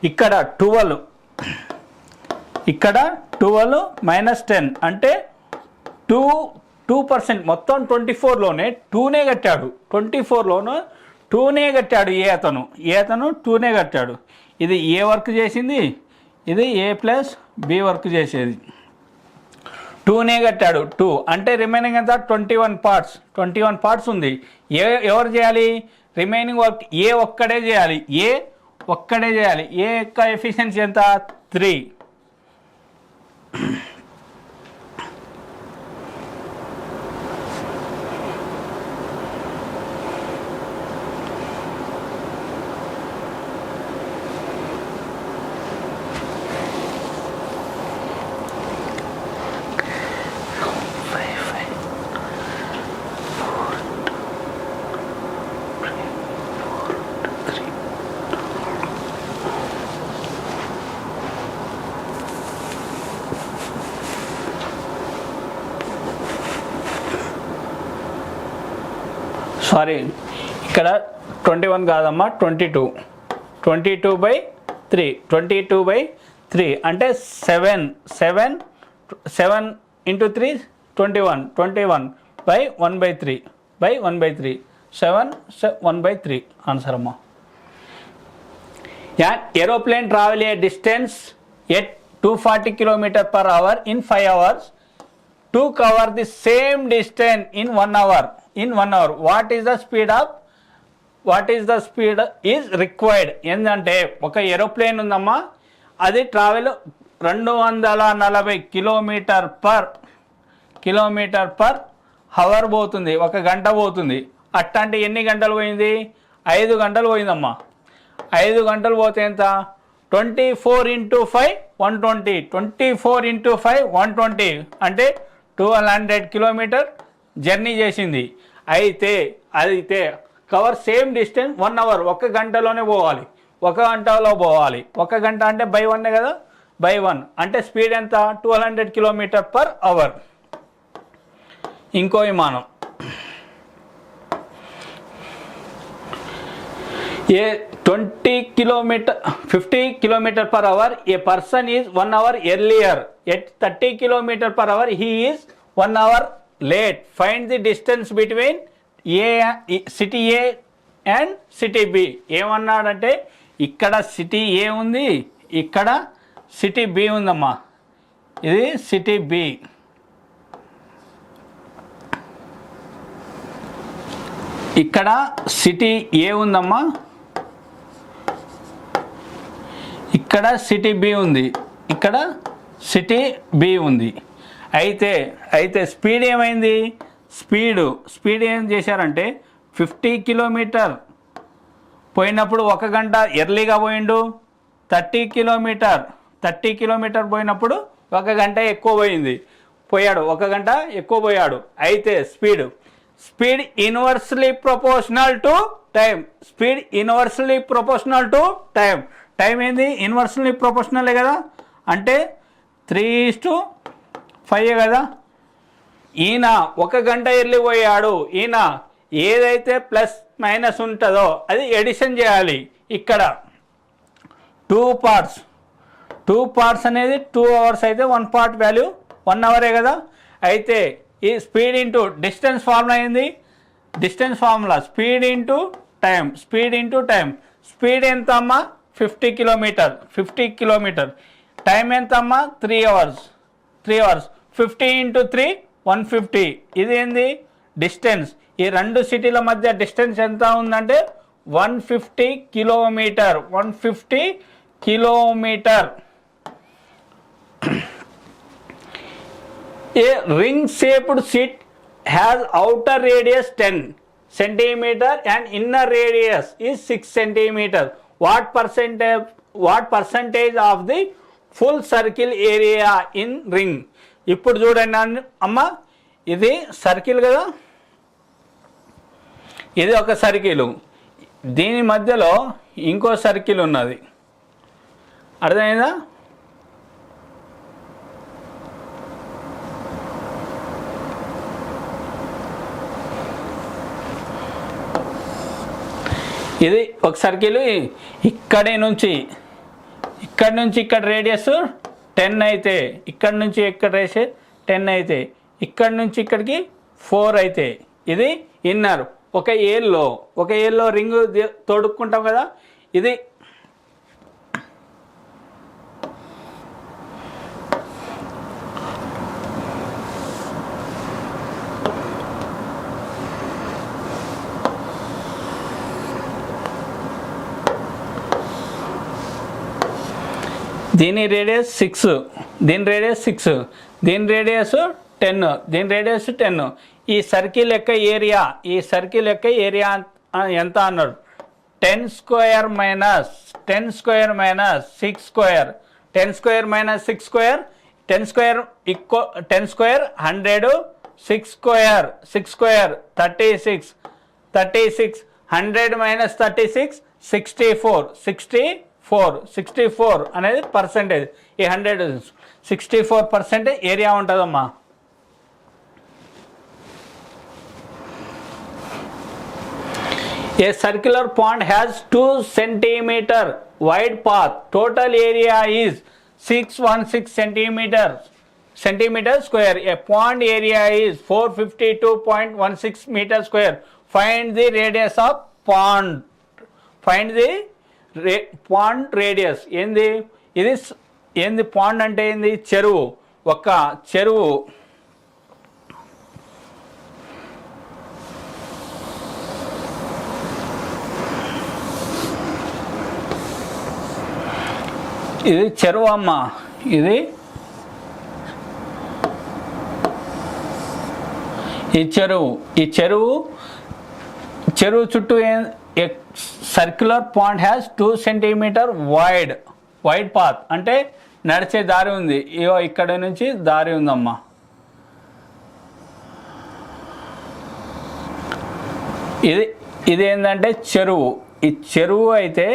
ఇక్కడ 12. ఇక్కడ 12 - 10 అంటే 2%. మొత్తం 24లోనే 2నే కట్టాడు. 24లోనూ 2నే కట్టాడు. ఏ అతను 2నే కట్టాడు. ఇది ఏ వర్క్ చేసింది, ఇది ఏ ప్లస్ బి వర్క్ చేసేది. 2నే కట్టాడు. 2 అంటే రిమైనింగ్ ఎంత? 21 parts. 21 parts ఉంది. ఎవరు చేయాలి రిమైనింగ్ వర్క్? ఏ ఒక్కడే చేయాలి. ఏ యొక్క ఎఫిషియన్సీ ఎంత? 3. సారీ, ఇక్కడ 21 కాదమ్మా 22. 22/3. 3 అంటే 7 ఇంటూ 3 21 బై 1/3 బై 1/3 7 1/3 ఆన్సర్ అమ్మా. An aeroplane travel a distance at 240 km/h in 5 hours to cover the same distance in 1 hour. What is the speed is required? ఏంటంటే ఒక ఏరోప్లేన్ ఉందమ్మా, అది ట్రావెల్ 240 km/h పోతుంది, 1 గంట పోతుంది. అట్లాంటి ఎన్ని గంటలు పోయింది? 5 గంటలు పోయిందమ్మా. 5 గంటలు పోతే ఎంత? 24 × 5 120. 24 × 5 120 అంటే 1200 కిలోమీటర్ జర్నీ చేసింది. అయితే కవర్ సేమ్ డిస్టెన్స్ 1 అవర్, 1 గంటలోనే పోవాలి. 1 గంటలో పోవాలి. 1 గంట అంటే బై 1 కదా, బై 1 అంటే స్పీడ్ ఎంత? 1200 km/h. ఇంకో విమానం ఏ 50 km/h, a person is 1 hour earlier. At 30 km/h, he is 1 hour late. Find the distance between city A and city B. ఏమన్నాడంటే ఇక్కడ సిటీ ఏ ఉంది, ఇక్కడ సిటీ బి ఉందమ్మా. ఇది సిటీ బి. ఇక్కడ సిటీ ఏ ఉందమ్మా, ఇక్కడ సిటీ బి ఉంది, ఇక్కడ సిటీ బి ఉంది. అయితే స్పీడ్ ఏమైంది? స్పీడ్ ఏం చేశారంటే 50 కిలోమీటర్ పోయినప్పుడు 1 గంట ఎర్లీగా పోయిండు. 30 కిలోమీటర్ పోయినప్పుడు 1 గంట ఎక్కువ పోయాడు, 1 గంట ఎక్కువ పోయాడు. అయితే speed inversely proportional to time. Speed inversely proportional to time. Time ఏంది? ఇన్వర్స్లీ ప్రపోర్షనలే కదా, అంటే 3:5 కదా. ఈయన 1 గంట వెళ్ళిపోయాడు. ఈయన ఏదైతే ప్లస్ మైనస్ ఉంటుందో అది ఎడిషన్ చేయాలి. ఇక్కడ 2 పార్ట్స్ అనేది 2 అవర్స్ అయితే 1 పార్ట్ వాల్యూ 1 అవరే కదా. అయితే ఈ స్పీడ్ ఇంటూ డిస్టెన్స్ ఫార్ములా ఏంది? Distance formula speed into time. Speed ఎంత అమ్మా? 50 కిలోమీటర్. టైం ఎంత అమ్మా? 3 అవర్స్. 50 × 3 150. ఇది ఏంది? డిస్టెన్స్. ఈ 2 సిటీల మధ్య డిస్టెన్స్ ఎంత ఉందంటే 150 kilometre. A ring shaped seat has outer radius 10 centimeter and inner radius is 6 centimeter. What percentage of the full circle area in ring? ఇప్పుడు చూడండి అమ్మ, ఇది సర్కిల్ కదా, ఇది ఒక సర్కిల్, దీని మధ్యలో ఇంకో సర్కిల్ ఉన్నది. అర్థమైందా? ఇది ఒక సర్కిల్. ఇక్కడి నుంచి ఇక్కడ రేడియస్ 10 అయితే, ఇక్కడ నుంచి ఇక్కడ రేడియస్ 10 అయితే, ఇక్కడ నుంచి ఇక్కడికి 4 అయితే, ఇది ఇన్నర్. ఒక ఏల్లో రింగ్ తోడుక్కుంటాం కదా, ఇది దీని రేడియస్ 6, దీని రేడియస్ 10, దీని రేడియస్ 10. ఈ సర్కిల్ యొక్క ఏరియా ఎంత అన్నాడు? 10 square minus 6 square. 10 square minus 6 square, 10 square 100, 6 square 36. 100 minus 36 64 అనేది పర్సెంటేజ్. ఈ 164% ఏరియా ఉంటుందమ్మా. A circular pond has 2 centimeter wide path. Total area is 616 centimeter square. A pond area is 452.16 meter square. Find the radius of pond. Find the pond radius. ఏంది ఇది? ఏంది pond అంటే? ఏంది? చెరువు. ఒక చెరువు ఇది చెరువు అమ్మ. ఇది ఈ చెరువు చుట్టూ circular pond has 2 centimeter wide path. అంటే నడిచే దారి ఉంది. ఇగో ఇక్కడ నుంచి దారి ఉందమ్మా. ఇది ఏంటంటే చెరువు. ఈ చెరువు అయితే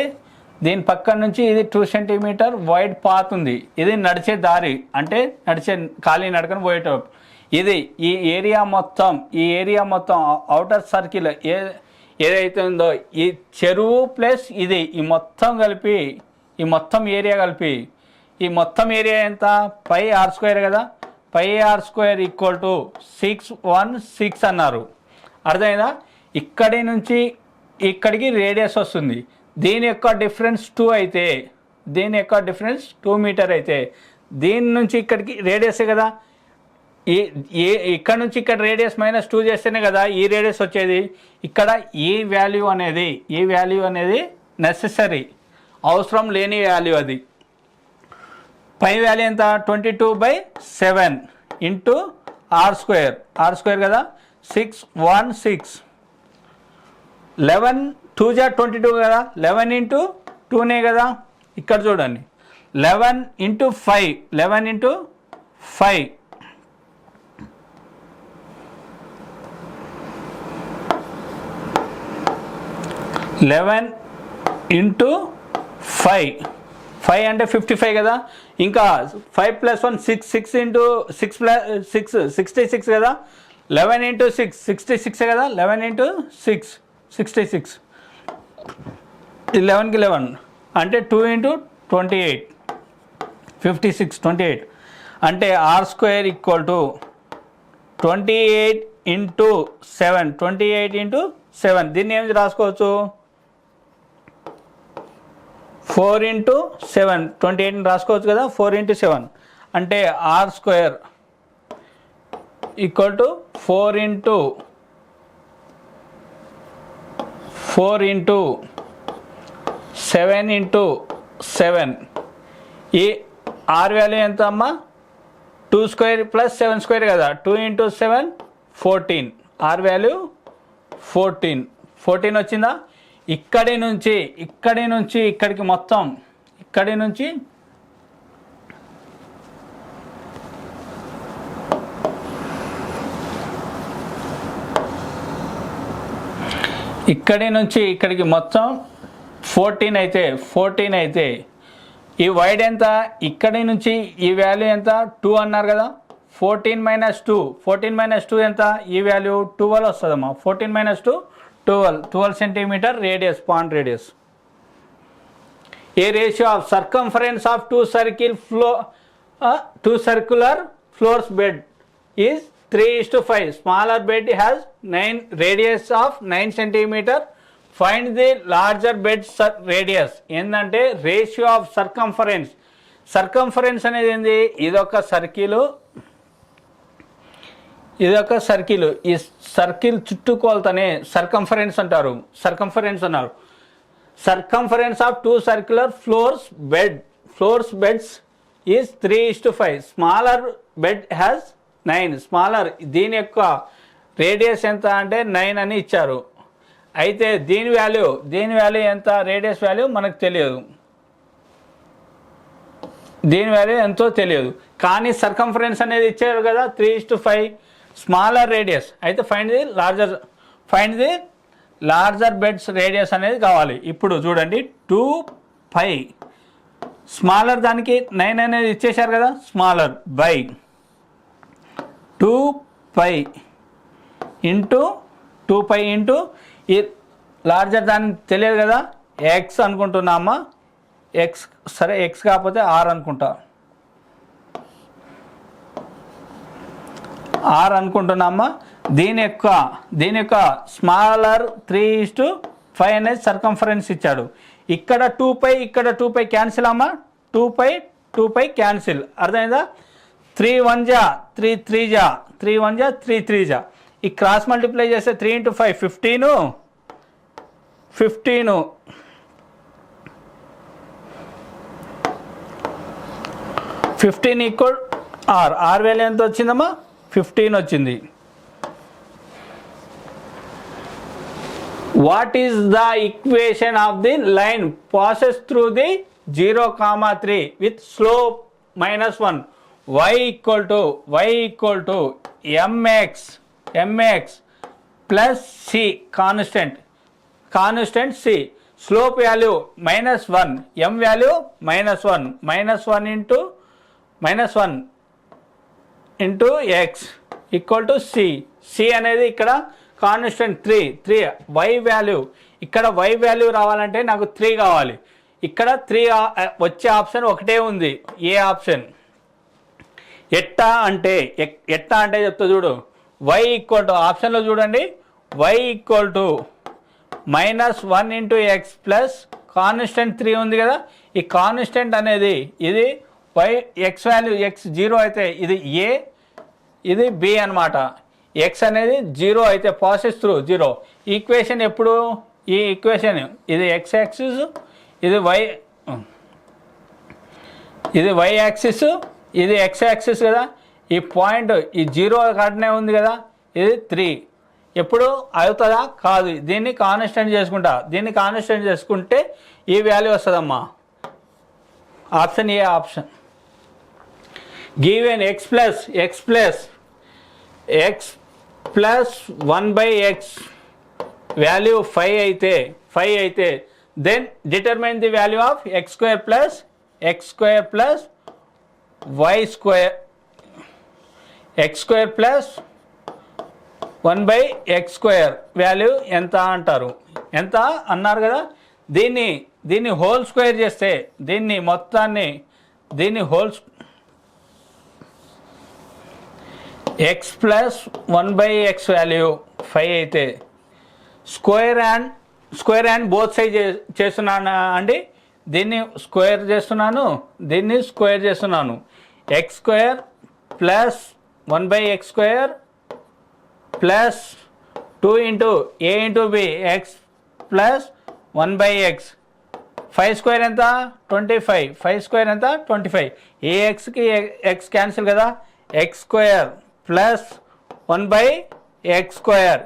దీని పక్క నుంచి ఇది 2 centimeter వైడ్ పాత్ ఉంది. ఇది నడిచే దారి, అంటే నడిచే ఖాళీ నడకని పోయేటప్పుడు. ఇది ఈ ఏరియా మొత్తం అవుటర్ సర్కిల్ ఏదైతే ఉందో ఈ చెరువు ప్లస్ ఇది ఈ మొత్తం కలిపి, ఈ మొత్తం ఏరియా కలిపి, ఈ మొత్తం ఏరియా ఎంత? పై ఆర్ స్క్వేర్ కదా. పై ఆర్ స్క్వేర్ ఈక్వల్ టు 616 అన్నారు. అర్థమైందా? ఇక్కడి నుంచి ఇక్కడికి రేడియస్ వస్తుంది. దీని యొక్క డిఫరెన్స్ 2 అయితే, దీని యొక్క డిఫరెన్స్ 2 మీటర్ అయితే, దీని నుంచి ఇక్కడికి రేడియసే కదా. ఇక్కడ నుంచి ఇక్కడ రేడియస్ -2 చేస్తేనే కదా ఈ రేడియస్ వచ్చేది. ఇక్కడ ఈ వాల్యూ అనేది నెసెసరీ, అవసరం లేని వాల్యూ. అది పై వాల్యూ ఎంత? 22/7 ఇంటూ ఆర్ స్క్వేర్ కదా. 616 11 2 × 22 కదా. 11 × 2నే కదా. ఇక్కడ చూడండి 11 × 5 11 × 5 11 × 5 అంటే 55 కదా. ఇంకా 5 + 1 6 6 × 6 + 6 66 కదా. 11 × 6 66 కదా. 11 × 6 66 11కి 11 అంటే 2 × 28 56 28 అంటే ఆర్ స్క్వేర్ ఈక్వల్ టు 28 × 7 28 × 7. దీన్ని ఏమి రాసుకోవచ్చు? 4 × 7 28 రాసుకోవచ్చు కదా. 4 × 7 అంటే ఆర్ స్క్వేర్ ఈక్వల్ టు 4 × 7 × 7. ఈ ఆర్ వాల్యూ ఎంత అమ్మా? 2² + 7² కదా. 2 × 7 14. ఆర్ వాల్యూ 14 వచ్చిందా? ఇక్కడి నుంచి ఇక్కడికి మొత్తం, ఇక్కడి నుంచి ఇక్కడికి మొత్తం 14 అయితే ఈ వైడ్ ఎంత? ఇక్కడి నుంచి ఈ వాల్యూ ఎంత? 2 అన్నారు కదా. 14 - 2 ఎంత? ఈ వాల్యూ 12 వస్తుందమ్మా. 14 - 2 12 centimeter radius, pond radius. A ratio of circumference of two circular floors bed is 3:5. Smaller bed has 9 radius of 9 centimeter. Find the larger bed radius. ఏంటంటే రేషియో ఆఫ్ సర్కంఫరెన్స్ అనేది ఏంది? ఇదొక సర్కిల్. ఈ సర్కిల్ చుట్టుకొలతనే సర్కంఫరెన్స్ అన్నారు. Circumference of 2 circular floors beds is 3:5. Smaller bed has 9. Smaller దీని యొక్క radius ఎంత అంటే 9 అని ఇచ్చారు. అయితే దీని వాల్యూ ఎంత? రేడియస్ వాల్యూ మనకు తెలియదు. దీని వాల్యూ ఎంతో తెలియదు. కానీ సర్కంఫరెన్స్ అనేది ఇచ్చారు కదా 3:5. స్మాలర్ రేడియస్ అయితే find the larger beds radius అనేది కావాలి. ఇప్పుడు చూడండి 2π స్మాలర్ దానికి 9 అనేది ఇచ్చేశారు కదా. స్మాలర్ బై 2π ఇంటూ ఈ లార్జర్ దానికి తెలియదు కదా. ఎక్స్ అనుకుంటున్నామా? ఎక్స్ సరే, ఎక్స్ కాకపోతే ఆర్ అనుకుంటా. ఆర్ అనుకుంటున్నామా. దీని యొక్క స్మాలర్ 3:5 అనేది సర్కంఫరెన్స్ ఇచ్చాడు. ఇక్కడ 2π ఇక్కడ 2π క్యాన్సిల్ అమ్మా. 2π క్యాన్సిల్, అర్థమైందా. 3 1 జా 3 3 జా 3 1 జా 3 3 జా. ఈ క్రాస్ మల్టిప్లై చేస్తే 3 × 5 15 15 ఈక్వల్ ఆర్ వాల్యూ ఎంత వచ్చిందమ్మా 15 వచ్చింది. What is the equation of the line passes through the 0,3 with slope -1. y equal to mx plus C constant C. Slope value -1, m value -1 into x equal to C. C అనేది ఇక్కడ constant 3. y value, ఇక్కడ y value రావాలంటే నాకు 3 కావాలి. ఇక్కడ 3 వచ్చే option ఒకటే ఉంది, ఏ ఆప్షన్. ఎట్టా అంటే చెప్తా చూడు. y ఈక్వల్ టు ఆప్షన్లో చూడండి, y equal to -1 into X plus constant 3 ఉంది కదా. ఈ కాన్స్టెంట్ అనేది ఇది ఎక్స్ వాల్యూ ఎక్స్ 0 అయితే ఇది ఏ, ఇది బి అనమాట. ఎక్స్ అనేది 0 అయితే పాసెస్ త్రూ 0. ఈక్వేషన్ ఎప్పుడు ఈ ఈక్వేషన్ ఇది ఎక్స్ యాక్సిస్, ఇది వై యాక్సిస్, ఇది ఎక్స్ యాక్సిస్ కదా. ఈ పాయింట్ ఈ 0 కాటనే ఉంది కదా, ఇది 3. ఎప్పుడు అవుతుందా కాదు. దీన్ని కాన్స్టెంట్ చేసుకుంటే ఈ వాల్యూ వస్తుందమ్మా. Option A option. Given x plus 1/x value 5 అయితే then determine the value of x square plus y square, x square plus 1/x square value ఎంత అంటారు. ఎంత అన్నారు కదా. దీన్ని హోల్ స్క్వేర్ చేస్తే దీన్ని whole x plus 1/x value 5 అయితే స్క్వేర్ అండ్ బోత్ సైడ్ చేస్తున్నాను అండి. దీన్ని స్క్వేర్ చేస్తున్నాను. x square plus 1/x square plus 2 into a into b x plus 1/x. 5 square ఎంత 25. 5 స్క్వేర్ ఎంత 25. ఏ ఎక్స్కి ఎక్స్ క్యాన్సిల్ కదా. x square plus 1/x square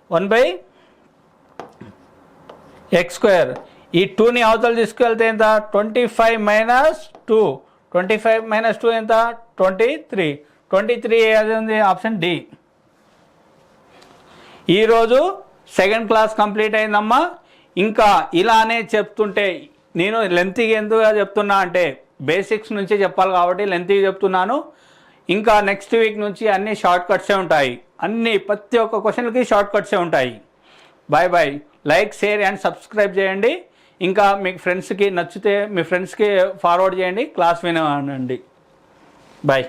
1/x square. ఈ 2ని అవతల తీసుకెళ్తే ఎంత 25 - 2. 25 - 2 ఎంత 23. 23 ఏది ఉంది ఆప్షన్ డి. ఈరోజు సెకండ్ క్లాస్ కంప్లీట్ అయిందమ్మా. ఇంకా ఇలానే చెప్తుంటే నేను లెంతీగా ఎందుకు చెప్తున్నా అంటే బేసిక్స్ నుంచి చెప్పాలి కాబట్టి లెంతీగా చెప్తున్నాను. ఇంకా నెక్స్ట్ వీక్ నుంచి అన్ని షార్ట్ కట్సే ఉంటాయి. ప్రతి ఒక్క క్వశ్చన్కి షార్ట్ కట్సే ఉంటాయి. Bye. Like, share and subscribe చేయండి. ఇంకా మీకు ఫ్రెండ్స్కి నచ్చితే మీ ఫ్రెండ్స్కి ఫార్వర్డ్ చేయండి. క్లాస్ వినండి. బాయ్.